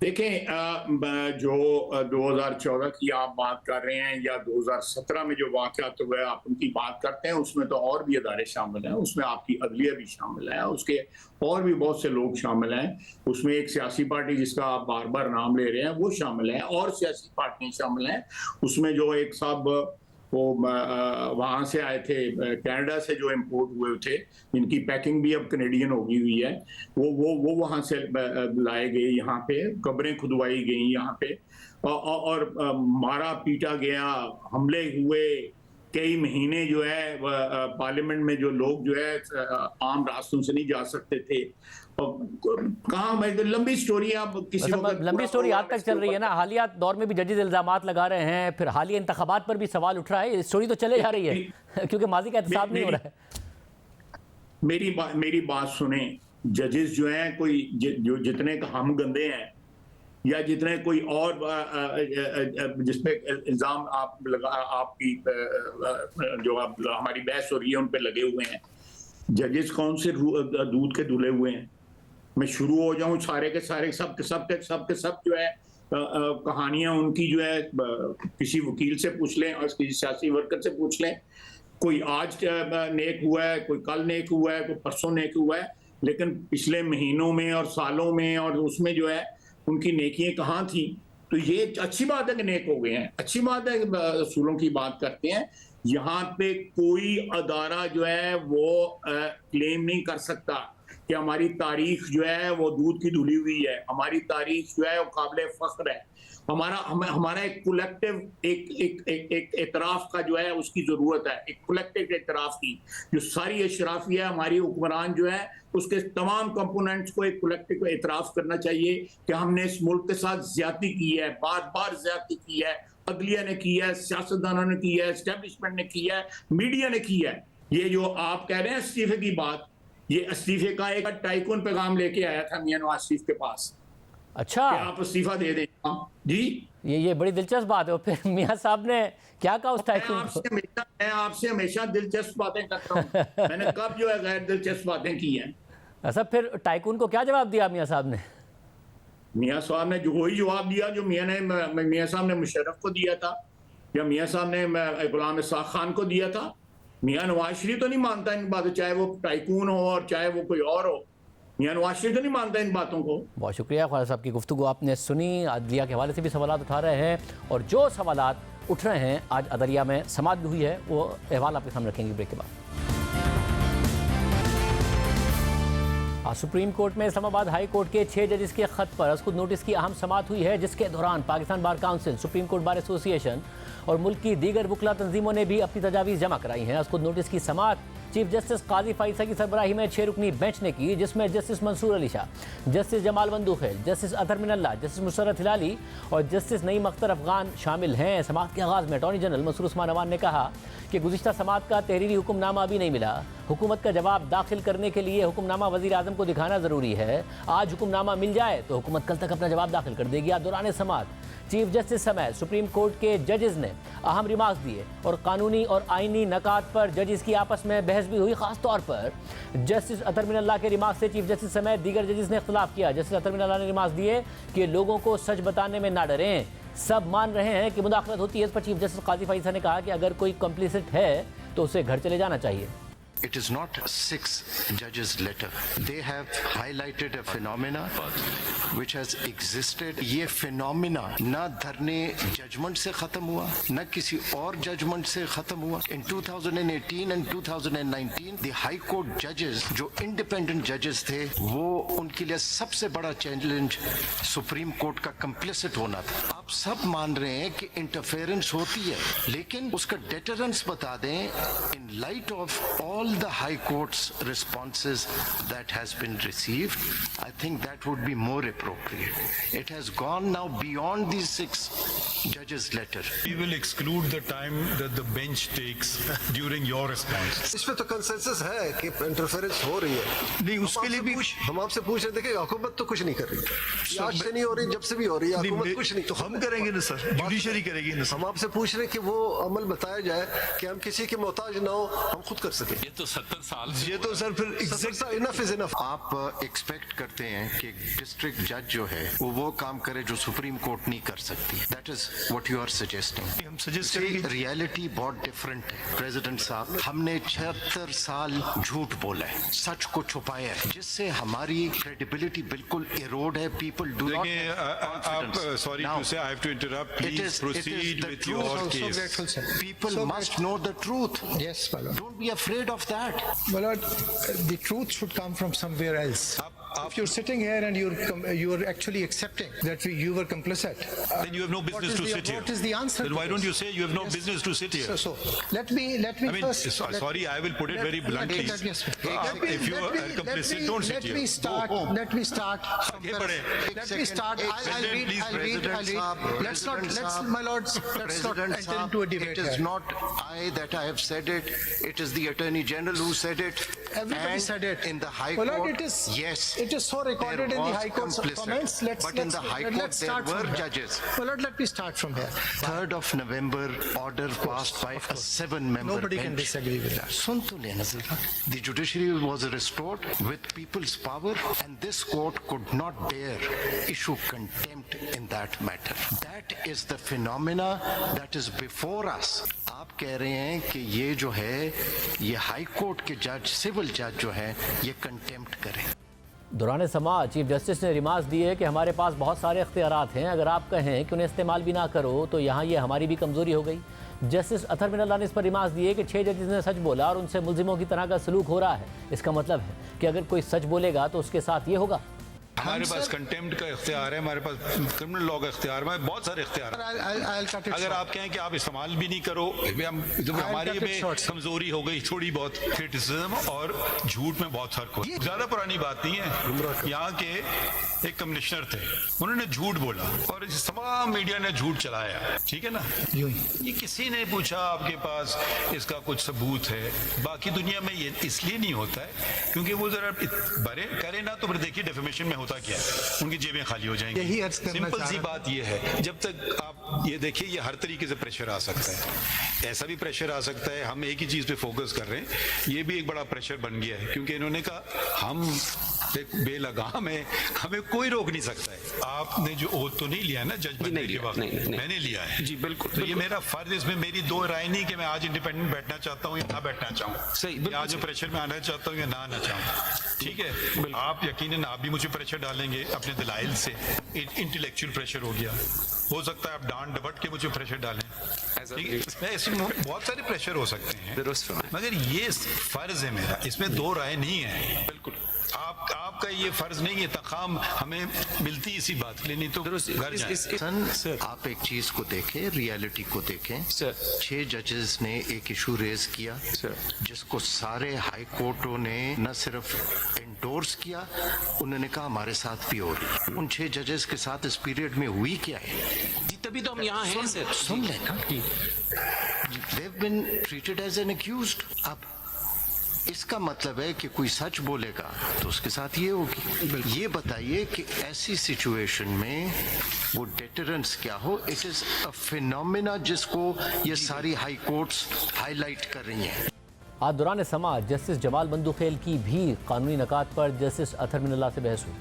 देखें, जो 2014 की आप बात कर रहे हैं या 2017 में जो वाक़यात हुए आप उनकी बात करते हैं, उसमें तो और भी अदारे शामिल हैं, उसमें आपकी अदलिया भी शामिल है, उसके और भी बहुत से लोग शामिल हैं। उसमें एक सियासी पार्टी जिसका आप बार बार नाम ले रहे हैं वो शामिल है, और सियासी पार्टियां शामिल हैं। उसमें जो एक साहब वो वहाँ से आए थे, कनाडा से जो इम्पोर्ट हुए थे, इनकी पैकिंग भी अब कनेडियन होगी हुई है, वो वहाँ से लाए गए, यहाँ पे कब्रें खुदवाई गई यहाँ पे, और मारा पीटा गया, हमले हुए, कई महीने जो है पार्लियामेंट में जो लोग जो है आम रास्तों से नहीं जा सकते थे। कहाँ लंबी स्टोरी, आप किसी मतलब लंबी स्टोरी आज तक चल रही है ना। हालिया दौर में भी जजेस इल्जामात लगा रहे हैं, फिर हालिया इंतखाबात पर भी सवाल उठ रहा है, स्टोरी तो चले जा रही है क्योंकि माजी का एहतसाब नहीं हो रहा है। मेरी बात सुने, जजेस जो हैं कोई जो जितने हम गंदे हैं या जितने कोई और जिसपे इल्जाम आप लगा, आपकी जो आप हमारी बहस हो रही है उन पे लगे हुए हैं, जजेस कौन से दूध के धुले हुए हैं? मैं शुरू हो जाऊं सारे के सारे सब जो है कहानियां उनकी जो है किसी वकील से पूछ लें और किसी सियासी वर्कर से पूछ लें। कोई आज नेक हुआ है, कोई कल नेक हुआ है, कोई परसों नेक हुआ है, लेकिन पिछले महीनों में और सालों में और उसमें जो है उनकी नेकियां कहाँ थी? तो ये अच्छी बात है कि नेक हो गए हैं, अच्छी बात है कि असूलों की बात करते हैं। यहाँ पे कोई अदारा जो है वो क्लेम नहीं कर सकता कि हमारी तारीख जो है वो दूध की धुली हुई है, हमारी तारीख जो है वो काबिल फख्र है। हमारा एक कलेक्टिव एक एतराफ का जो है उसकी जरूरत है, एक कलेक्टिव एतराफ की। जो सारी अशराफिया हमारी हुक्मरान जो है उसके तमाम कंपोनेंट्स को एक कलेक्टिव एतराफ करना चाहिए कि हमने इस मुल्क के साथ ज्यादती की है, बार बार ज्यादती की है, अदलिया ने की है, सियासतदानों ने की है, एस्टेब्लिशमेंट ने की है, मीडिया ने की है। ये जो आप कह रहे हैं इस्तीफे की बात, ये इस्तीफे का एक टाइकून पैगाम लेके आया था मियां नवाज शरीफ के पास। अच्छा, आप इस्तीफा दे दें जी। ये बड़ी दिलचस्प बात है। फिर मियां साहब ने क्या कहा उस टाइकून को? मैं आपसे हमेशा दिलचस्प बातें करता हूँ। मैंने कब जो है गैर दिलचस्प बातें की हैं? अच्छा, फिर टाइकून को क्या जवाब दिया मियां साहब ने? मियां साहब ने जो वही जवाब दिया जो मियां साहब ने मुशर्रफ को दिया था या मियां साहब ने गुलाम इसाक खान को दिया था। मियां नवाज शरीफ तो नहीं मानता इन बातों, चाहे वो टाइकून हो और चाहे वो कोई और हो। मियां नवाज शरीफ तो नहीं मानता इन बातों को। बहुत शुक्रिया ख्वाजा साहब की गुफ्तगू आपने सुनी। अदलिया के हवाले से भी सवाल उठा रहे हैं और जो सवाल उठ रहे हैं आज अदलिया में समाअत भी हुई है, वो अहवाल आपके सामने रखेंगे ब्रेक के बाद। आज सुप्रीम कोर्ट में इस्लामाबाद हाई कोर्ट के 6 जजेस के खत पर खुद नोटिस की अहम समाअत हुई है, जिसके दौरान Pakistan bar council, supreme court bar association और मुल्क की दीगर वकला तंजीमों ने भी अपनी तजावीज़ जमा कराई हैं। खुद नोटिस की समाअत चीफ जस्टिस काजी फाइसा की सरबराही में 6 रुकनी बेंच ने की, जिसमें justice Mansoor Ali Shah, justice Jamal Mandokhail, justice Athar Minallah, justice Musarrat Hilali और जस्टिस नईम अख्तर अफगान शामिल हैं। समाअत के आगाज़ में अटॉर्नी जनरल मंसूर उस्मान अवान ने कहा कि गुज़िश्ता समाअत का तहरीरी हुक्मनामा अभी नहीं मिला, हुकूमत का जवाब दाखिल करने के लिए हुक्मनामा वज़ीर आज़म को दिखाना ज़रूरी है। आज हुक्मनामा मिल जाए तो हुकूमत कल तक अपना जवाब दाखिल कर देगी। दौरान समाअत चीफ जस्टिस समेत सुप्रीम कोर्ट के जजेस ने अहम रिमार्क्स दिए और कानूनी और आइनी नकात पर जजेस की आपस में बहस भी हुई। खास तौर पर जस्टिस अतहर मिनल्ला के रिमार्क्स से चीफ जस्टिस समेत दीगर जजेस ने इख्तिलाफ किया। जस्टिस अतहर मिनल्ला ने रिमार्क्स दिए कि लोगों को सच बताने में ना डरें, सब मान रहे हैं कि मुदाखलत होती है। इस पर चीफ जस्टिस काजी फाइसा ने कहा कि अगर कोई कंप्लिसिट है तो उसे घर चले जाना चाहिए। It is not 6 judges' letter. They have highlighted a phenomena which has existed. ये phenomena ना धरने जजमेंट से खत्म हुआ, ना किसी और जजमेंट से खत्म हुआ। In 2018 and 2019, the High Court judges जो independent judges थे, वो उनके लिए सबसे बड़ा चैलेंज सुप्रीम कोर्ट का complicit होना था। आप सब मान रहे हैं कि इंटरफेरेंस होती है, लेकिन उसका डेटरेंस बता दें in light of all the High Court's responses that has been received. I think that would be more appropriate. It has gone now beyond these 6 judges' letter. We will exclude the time that the bench takes during your response. इसमें तो consensus है कि interference हो रही है। नहीं, उसके लिए भी हम आपसे पूछ रहे थे कि हुकूमत तो कुछ नहीं कर रही, आज से नहीं हो रही, जब से भी हो रही है हुकूमत कुछ नहीं। तो हम करेंगे ना सर, जुडिशरी करेगी ना। हम आपसे पूछ रहे हैं कि वो अमल बताया जाए कि हम किसी के मोहताज ना हो, हम खुद कर सकें। ये तो 70 साल ये तो सर फिर इनफ इज इनफ। आप एक्सपेक्ट करते हैं कि डिस्ट्रिक्ट जज जो है वो काम करे जो सुप्रीम कोर्ट नहीं कर सकती। That is what you are suggesting. हम सजेस्ट करेंगे। रियलिटी बहुत डिफरेंट है प्रेसिडेंट साहब। हमने 76 साल झूठ बोला है, सच को छुपाया है, जिससे हमारी क्रेडिबिलिटी बिल्कुल इरोड है। पीपल डू नॉट आप sorry to say I have to interrupt, please proceed with your case. People must know the truth. Yes my lord. Don't be afraid of that. My lord, the truth should come from somewhere else. if you're sitting here and you're actually accepting that you were complicit, then you have no business to sit here. What is the answer? Then why don't you say you have no business to sit here? So let me I mean, first. sorry, I will put it very bluntly. If you are complicit, don't sit here. Let me start. Let me start. Let me start. I'll read. Let's not, my lords, let's not enter into a debate. It is not I that I have said it. It is the Attorney General who said it. Everybody said it. In the High Well, Court, it is, yes. It is so recorded in the High Court's comments. But in the High Court, there were judges. Well, let me start from here. 3rd of November, order passed by a 7-member Nobody bench. can disagree with that. सुन तो लेना जरा. The judiciary was restored with people's power, and this court could not dare issue contempt in that matter. That is the phenomena that is before us. आप कह रहे हैं कि ये जो है, ये हाई कोर्ट के जज, सिविल जज जो है, ये कंटेम्प्ट करें. दौरान समाज चीफ जस्टिस ने रिमार्क्स दिए कि हमारे पास बहुत सारे इख्तियारात हैं, अगर आप कहें कि उन्हें इस्तेमाल भी ना करो तो यहाँ ये हमारी भी कमज़ोरी हो गई. जस्टिस अतहर मिनल्लाह ने इस पर रिमार्क्स दिए कि 6 जजेस ने सच बोला और उनसे मुल्जिमों की तरह का सलूक हो रहा है. इसका मतलब है कि अगर कोई सच बोलेगा तो उसके साथ ये होगा. हमारे पास कंटेम्प्ट का इख्तियार है, हमारे पास क्रिमिनल लॉ का इख्तियार है, बहुत सारे इख्तियार हैं. अगर आप कहें कि आप इस्तेमाल भी नहीं करो, हमारी में कमजोरी हो गई थोड़ी बहुत, क्रिटिसिज्म और झूठ में बहुत फर्क हो. ज्यादा पुरानी बात नहीं है. यहाँ के एक कमिश्नर थे, उन्होंने झूठ बोला और तमाम मीडिया ने झूठ चलाया. ठीक है ना, ये किसी ने पूछा आपके पास इसका कुछ सबूत है. बाकी दुनिया में ये इसलिए नहीं होता है क्योंकि वो जरा बड़े करे ना, तो फिर देखिए डेफेमेशन में होता क्या है, उनकी जेबें खाली हो जाएंगी. सिंपल सी बात ये है. जब तक आप ये देखिए, ये हर तरीके से प्रेशर आ सकता है. ऐसा भी प्रेशर आ सकता है, हम एक ही चीज पे फोकस कर रहे हैं, ये भी एक बड़ा प्रेशर बन गया है क्योंकि इन्होंने कहा हम बेलगाम है, हमें कोई रोक नहीं सकता है. आपने जो ओथ तो नहीं लिया है ना जज बनने के वक्त, मैंने लिया है जी. बिल्कुल. तो ये मेरा फर्ज, इसमें मेरी दो राय नहीं कि मैं आज इंडिपेंडेंट बैठना चाहता हूँ या ना बैठना चाहूँ. सही. आज प्रेशर में आना चाहता हूँ या ना आना चाहूँ. ठीक है, आप यकीनन आप भी मुझे प्रेशर डालेंगे अपने दलाइल से. इंटेलेक्चुअल प्रेशर हो गया, हो सकता है आप डांट डपट के मुझे प्रेशर डालें. ऐसे बहुत सारे प्रेशर हो सकते हैं, मगर ये फर्ज है मेरा, इसमें दो राय नहीं है. बिल्कुल. आपका ये फर्ज नहीं है. तखाम हमें मिलती इसी बात के लिए, नहीं तो घर जाएं. आप एक चीज को देखें, रियलिटी को देखें. 6 जजेस ने एक इशू रेज किया जिसको सारे हाई कोर्टों ने न सिर्फ एंडोर्स किया, उन्होंने कहा हमारे साथ भी हो रही. उन 6 जजेस के साथ इस पीरियड में हुई क्या है? तभी तो हम यहाँ हैं सर. सुन लेना. They've been treated as an accused. अब इसका मतलब है कि कोई सच बोलेगा तो उसके साथ ये होगी. ये बताइए कि ऐसी सिचुएशन में वो डेटरेंस क्या हो. इट इज अ फिनोमिना जिसको ये सारी हाई कोर्ट्स हाईलाइट कर रही हैं. आज दौरान समाज जस्टिस जमाल बंदूखेल की भी कानूनी नकात पर जस्टिस अतहर मिनल्लाह से बहस हुई.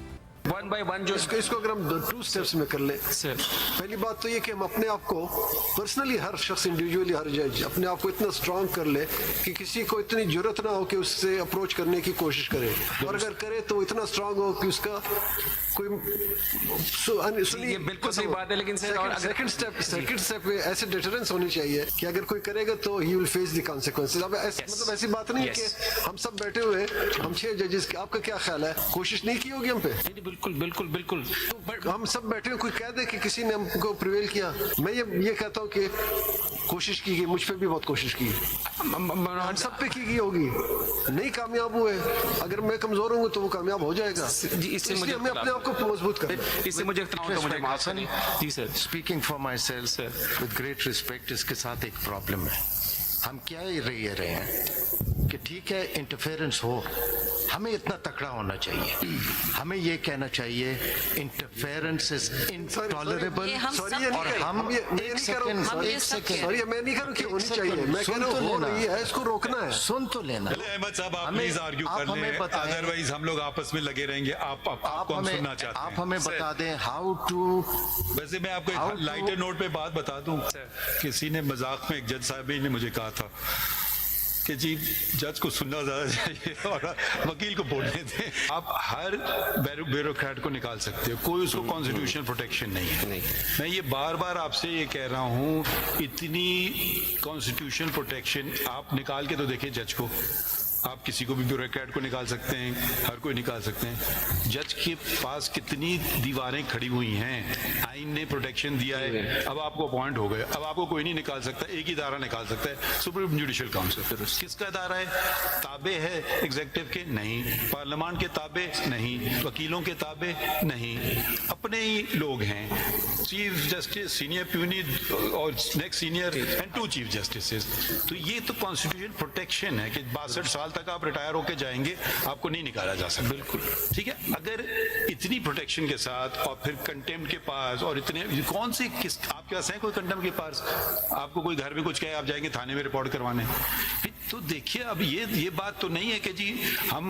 1 by 1 जो इसको अगर हम 2 स्टेप्स में कर ले. पहली बात तो ये कि हम अपने आप को पर्सनली, हर शख्स इंडिविजुअली, हर जज अपने आप को इतना स्ट्रांग कर ले कि किसी को इतनी जरूरत ना हो कि उससे अप्रोच करने की कोशिश करे, और अगर करे तो इतना स्ट्रांग हो कि उसका कोई ये बिल्कुल सही बात है. लेकिन सर सेकंड स्टेप में ऐसे डिटरेंस होनी चाहिए कि अगर कोई करेगा तो he will face the consequences. अब मतलब ऐसी बात नहीं है कि हम सब बैठे हुए, हम 6 जजेस के, आपका क्या ख्याल है, कोशिश नहीं की होगी हम पे? बिल्कुल बिल्कुल बिल्कुल. तो हम सब बैठे हुए, कोई कह दे कि किसी ने हमको प्रिवेल किया. मैं ये कहता हूँ कि कोशिश की गई, मुझ पे भी बहुत कोशिश की, हम सब पे की गई होगी, नहीं कामयाब हुए. अगर मैं कमजोर हूँ तो वो कामयाब हो जाएगा. इसलिए हमें अपने आप को मजबूत करना. इससे मुझे जी sir, speaking for myself with great respect, इसके साथ एक प्रॉब्लम है. हम क्या ही रहे हैं कि ठीक है इंटरफेरेंस हो, हमें इतना तकड़ा होना चाहिए. हमें ये कहना चाहिए इंटरफेरेंस इज इनटॉलरेबल. और हम एक सेकंड सॉरी, मैं नहीं करूँ कि होनी चाहिए, मैं कह रहा हूँ हो रही है, इसको रोकना है. सुन तो लेना. अहमद साहब, आप प्लीज आर्ग्यू कर लें, अदरवाइज हम लोग आपस में लगे रहेंगे. आपको हम सुनना चाहते हैं. आप हमें बता दें हाउ टू. वैसे मैं आपको एक लाइटर नोट पे बात बता दूं. किसी ने मजाक में, एक जज साहब ने मुझे कहा था कि जी जज को सुनना ज्यादा चाहिए और वकील को बोलने दें. आप हर ब्यूरोक्रेट को निकाल सकते हो, कोई उसको कॉन्स्टिट्यूशनल प्रोटेक्शन नहीं है. मैं ये बार बार आपसे ये कह रहा हूँ, इतनी कॉन्स्टिट्यूशनल प्रोटेक्शन आप निकाल के तो देखिए जज को. आप किसी को भी ब्यूरोक्रेट को निकाल सकते हैं, हर कोई निकाल सकते हैं। जज के पास कितनी दीवारें खड़ी हुई हैं, आइन ने प्रोटेक्शन दिया है, अब आपको अपॉइंट हो गए, अब आपको कोई नहीं निकाल सकता, एक ही इदारा निकाल सकता है, सुप्रीम जुडिशियल काउंसिल। किसका इदारा है? ताबे है एग्जीक्यूटिव के? नहीं। पार्लियामान के ताबे? नहीं। वकीलों के ताबे? नहीं। अपने ही लोग हैं, चीफ जस्टिस, सीनियर प्यूनी और next senior and 2 chief justices. तो ये तो कॉन्स्टिट्यूशन प्रोटेक्शन है कि 62 साल तक आप रिटायर होकर जाएंगे, आपको नहीं निकाला जा सकता। बिल्कुल ठीक है। अगर इतनी प्रोटेक्शन के साथ और फिर कंटेम्प्ट के पास और इतने कौन से किस आपके पास है कोई कंटेम्प्ट के पास? आपको कोई घर में कुछ कहे, आप जाएंगे थाने में रिपोर्ट करवाने। तो देखिए अब ये बात तो नहीं है कि जी हम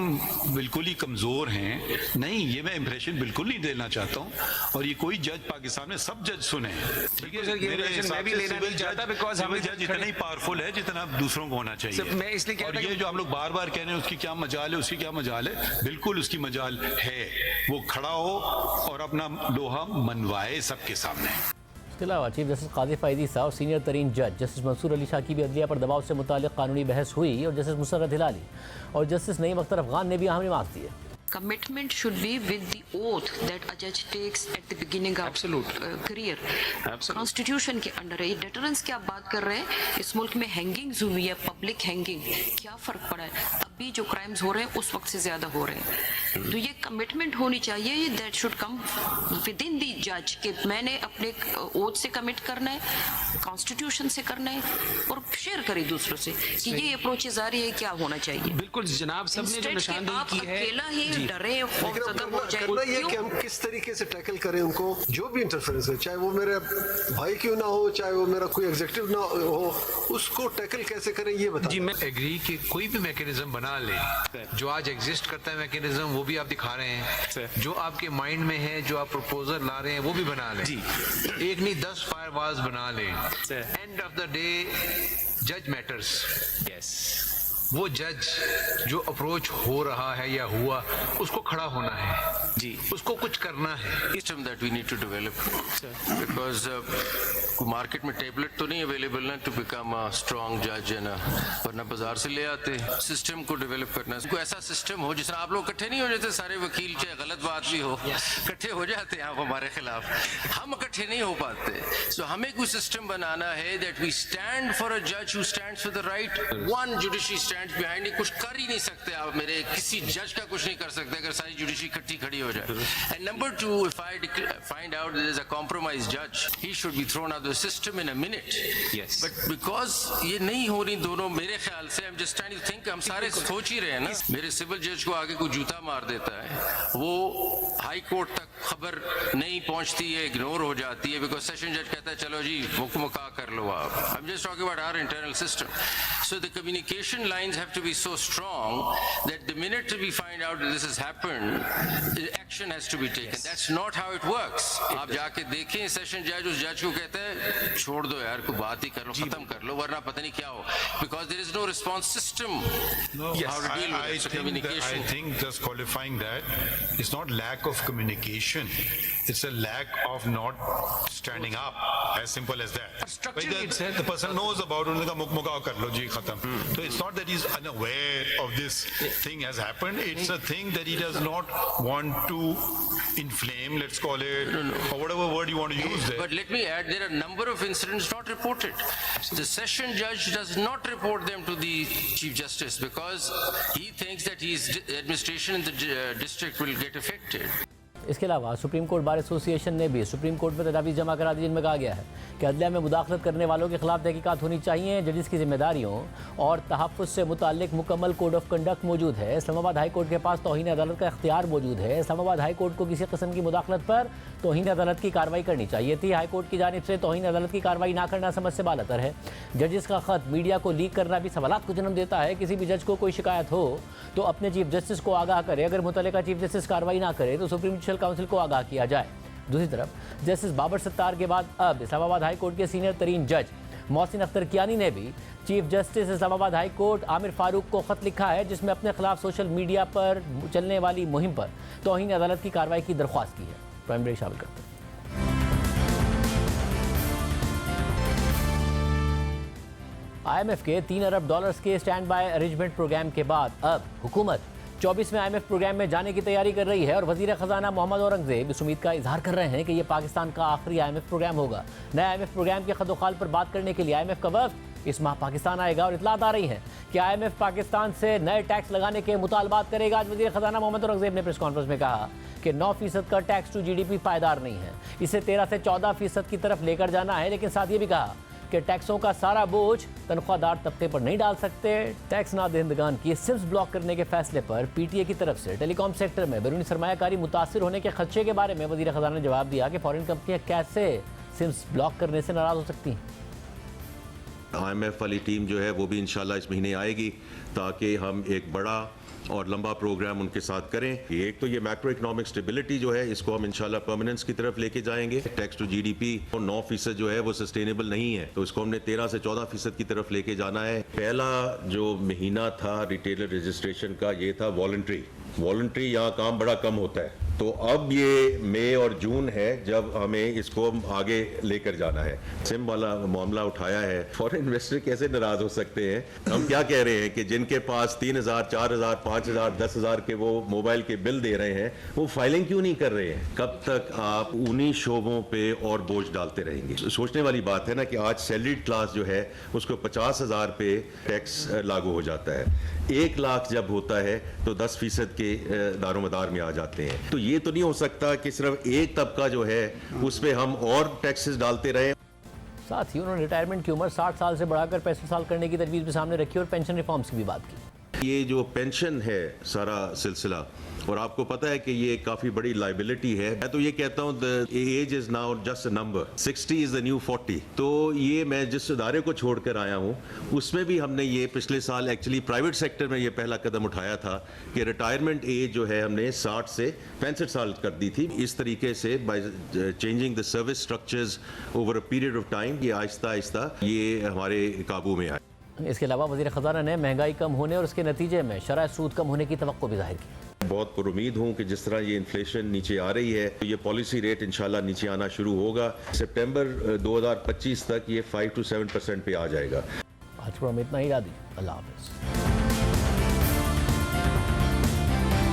बिल्कुल ही कमजोर हैं, नहीं, ये मैं इंप्रेशन बिल्कुल नहीं देना चाहता हूँ। और ये कोई जज पाकिस्तान में सब जज सुने, ठीक है, मेरे हिसाब से सिविल जज इतना ही पावरफुल है जितना दूसरों को होना चाहिए। मैं इसलिए कह और रहा ये जो हम लोग बार बार कह रहे हैं उसकी क्या मजाल है, उसकी क्या मजाल है, बिल्कुल उसकी मजाल है। वो खड़ा हो और अपना लोहा मनवाए सबके सामने। इसके अलावा चीफ जस्टिस काजी फैजी साहब और सीनियर तरीन जज जस्टिस मंसूर अली शाह की भी अदलिया पर दबाव से मुताल्लिक कानूनी बहस हुई और जस्टिस मुसर्रत हिलाली और जस्टिस नईम अख्तर अफगान ने भी अहम रिमार्क्स दिए। Commitment should be with the oath that a judge takes at the beginning of career. Constitution के अंडर है। ये deterrence की आप बात कर रहे हैं, इस मुल्क में हैंगिंग्स हुई है, पब्लिक हैंगिंग, क्या फर्क पड़ा है? अभी जो क्राइम्स हो रहे हैं उस वक्त से ज्यादा हो रहे हैं। तो ये कमिटमेंट होनी चाहिए, that should come within the जज कि मैंने अपने ओथ से कमिट करना है, कॉन्स्टिट्यूशन से करना है और शेयर करें दूसरों से कि ये अप्रोचेज आ रही है, क्या होना चाहिए। बिल्कुल जनाब, सबने जो निशानदेही की है, अकेला ही डरे करना ये कि हम किस तरीके से टैकल करें उनको, जो भी इंटरफेरेंस है, चाहे वो मेरे भाई क्यों ना हो, चाहे वो मेरा कोई एग्जीक्यूटिव ना हो, उसको टैकल कैसे करें ये बताएं। जी मैं एग्री कि कोई भी मैकेनिज्म बना ले, जो आज एग्जिस्ट करता है मैकेनिज्म वो भी आप दिखा रहे हैं, जो आपके माइंड में है, जो आप प्रपोजल ला रहे हैं वो भी बना लें, एक नहीं 10 फायरवॉल्स बना लें। एंड ऑफ द डे जज मैटर्स। यस, वो जज जो अप्रोच हो रहा है या हुआ उसको खड़ा होना है जी, उसको कुछ करना है। System that we need to develop because market में टेबलेट तो नहीं अवेलेबल ना टू बिकम अ स्ट्रॉन्ग जज है ना, वरना बाजार से ले आते। सिस्टम को डेवलप करना है, कोई ऐसा सिस्टम हो जिसमें आप लोग इकट्ठे नहीं हो जाते, सारे वकील चाहे गलत बात भी हो इकट्ठे हो जाते हैं आप हमारे खिलाफ, हम इकट्ठे नहीं हो पाते। सो हमें कोई सिस्टम बनाना है that we stand for a जज who stands for the right, one judiciary stands behind it. कुछ कर ही नहीं सकते आप, मेरे किसी जज का कुछ नहीं कर सकते अगर सारी जुडिशरी इकट्ठी खड़ी हो जाए। And number 2, if I find out there is a compromised judge, he should be thrown out of the system in a minute. Yes. But because ये नहीं हो रही दोनों, मेरे ख्याल से I'm just trying to think, हम सारे सोच ही रहे हैं ना, मेरे सिविल जज को आगे कोई जूता मार देता है, वो हाई कोर्ट तक खबर नहीं पहुंचती है, इग्नोर हो जाती है, बिकॉज सेशन जज कहता है चलो जी मुका कर लो आप। I'm just talking about our internal system. So the communication lines have to be so strong that the minute we find out that this has happened, action has to be taken. Yes. That's not how it works. आप जाके देखें session जज उस जज को कहता है छोड़ दो यार, कोई बात ही कर लो, खत्म कर लो, वरना पता नहीं क्या हो, because there is no response system. No, how to deal with it. Communication. I think just qualifying that, it's not lack of communication, it's a lack of not standing up, as simple as that. Structure the person knows about it, उनका मुकाव कर लो जी खत्म। So it's not that he's unaware of this thing has happened, it's a thing that he does not want to inflame, let's call it, or whatever word you want to use there. But let me add, there are a number of incidents not reported. The session judge does not report them to the Chief Justice because he thinks that his administration in the district will get affected. इसके अलावा supreme court bar association ने भी supreme court में तजावीज़ जमा करा दी, जिनमें कहा गया है कि अदलिया में मुदाखलत करने वालों के खिलाफ तहकीकात होनी चाहिए, जजिस की जिम्मेदारियों और तहफ़्फ़ुज़ से मुताल्लिक मुकम्मल कोड ऑफ कंडक्ट मौजूद है। इस्लामाबाद हाई कोर्ट के पास तौहीन अदालत का इख्तियार मौजूद है। इस्लामाबाद हाई कोर्ट को किसी किस्म की मुदाखलत पर तौहीन अदालत की कार्रवाई करनी चाहिए थी। हाई कोर्ट की जानिब से तौहीन अदालत की कार्रवाई ना करना समझ से बालातर है। जजिस का ख़त मीडिया को लीक करना भी सवालात को जन्म देता है। किसी भी जज को कोई शिकायत हो तो अपने चीफ जस्टिस को आगाह करे, अगर मुतल्लिका चीफ जस्टिस कार्रवाई ना करे तो सुप्रीम जुडिशल काउंसिल को आगाह किया जाए। दूसरी तरफ जस्टिस बाबर सत्तार के बाद अब इस्लामाबाद हाई कोर्ट के सीनियर तरीन जज मोहसिन अख्तर कियानी ने भी chief justice Islamabad high court Aamir Farooq को ख़त लिखा है, जिसमें अपने खिलाफ सोशल मीडिया पर चलने वाली मुहिम पर तौहीन अदालत की कार्रवाई की दरख्वास्त की है। प्राइम ब्रेक शामिल करते हैं। IMF के $3 अरब के स्टैंड बाय अरेंजमेंट प्रोग्राम के बाद अब हुकूमत 24वें IMF प्रोग्राम में जाने की तैयारी कर रही है और वजीर खजाना मोहम्मद औरंगजेब इस उम्मीद का इजहार कर रहे हैं कि यह पाकिस्तान का आखिरी IMF प्रोग्राम होगा। नए IMF प्रोग्राम के खदोखाल पर बात करने के लिए IMF का वफ्द इस माह पाकिस्तान आएगा और इतलात आ रही हैं कि IMF पाकिस्तान से नए टैक्स लगाने के मुतालबात करेगा। आज वजीर खजाना मोहम्मद औरंगजेब ने प्रेस कॉन्फ्रेंस में कहा कि 9% का टैक्स टू GDP पायदार नहीं है, इसे 13 से 14% की तरफ लेकर जाना है, लेकिन साथ ये भी कहा कि टैक्सों का सारा बोझ तनख्वाहदार तबके पर नहीं डाल सकते। टैक्स नादहिंदगान की सिम्स ब्लॉक करने के फैसले पर PTA की तरफ से टेलीकॉम सेक्टर में बैरूनी सरमायाकारी मुतासिर होने के खदशे के बारे में वजीर खजाना ने जवाब दिया कि फॉरेन कंपनियां कैसे सिम्स ब्लॉक करने से नाराज हो सकती हैं। IMF वाली टीम जो है वो भी इंशाल्लाह इस महीने आएगी ताकि हम एक बड़ा और लंबा प्रोग्राम उनके साथ करें। एक तो ये मैक्रो इकोनॉमिक स्टेबिलिटी जो है इसको हम इंशाल्लाह परमानेंस की तरफ लेके जाएंगे। टैक्स टू GDP 9% जो है वो सस्टेनेबल नहीं है, तो इसको हमने 13 से 14% की तरफ लेके जाना है। पहला जो महीना था रिटेलर रजिस्ट्रेशन का ये था वॉलंटरी यहाँ काम बड़ा कम होता है, तो अब ये मई और जून है जब हमें इसको आगे लेकर जाना है। सिम वाला मामला उठाया है, फॉरेन इन्वेस्टर कैसे नाराज हो सकते हैं? हम क्या कह रहे हैं कि जिनके पास 3,000, 4,000, 5,000, 10,000 के वो मोबाइल के बिल दे रहे हैं, वो फाइलिंग क्यों नहीं कर रहे हैं? कब तक आप उन्हीं शोबों पे और बोझ डालते रहेंगे? सोचने वाली बात है ना कि आज सैलरीड क्लास जो है उसको 50,000 पे टैक्स लागू हो जाता है। 1 लाख जब होता है तो 10% के दारोमदार में आ जाते हैं। तो ये तो नहीं हो सकता कि सिर्फ एक तबका जो है उस पे हम और टैक्सेस डालते रहे। साथ ही उन्होंने रिटायरमेंट की उम्र 60 साल से बढ़ाकर 65 साल करने की तजवीज़ भी सामने रखी और पेंशन रिफॉर्म्स की भी बात की। ये जो पेंशन है सारा सिलसिला, और आपको पता है कि ये काफ़ी बड़ी लाइबिलिटी है। मैं तो ये कहता हूँ the age is now just a number, 60 is the new 40। तो ये मैं जिस इदारे को छोड़कर आया हूँ उसमें भी हमने ये पिछले साल एक्चुअली प्राइवेट सेक्टर में ये पहला कदम उठाया था कि रिटायरमेंट एज जो है हमने 60 से 65 साल कर दी थी। इस तरीके से by changing the service structures over a period of time ये आहिस्ता आहिस्ता ये हमारे काबू में आए। इसके अलावा वज़ीर ख़ज़ाना ने महंगाई कम होने और उसके नतीजे में शरह सूद कम होने की तवक्को भी जाहिर की। बहुत पुरुमीद हूँ कि जिस तरह ये इन्फ्लेशन नीचे आ रही है तो ये पॉलिसी रेट इंशाल्लाह नीचे आना शुरू होगा। सितंबर 2025 तक ये 5 to 7% पे आ जाएगा। आज प्रोग्राम इतना ही। अल्लाह हाफ़िज़।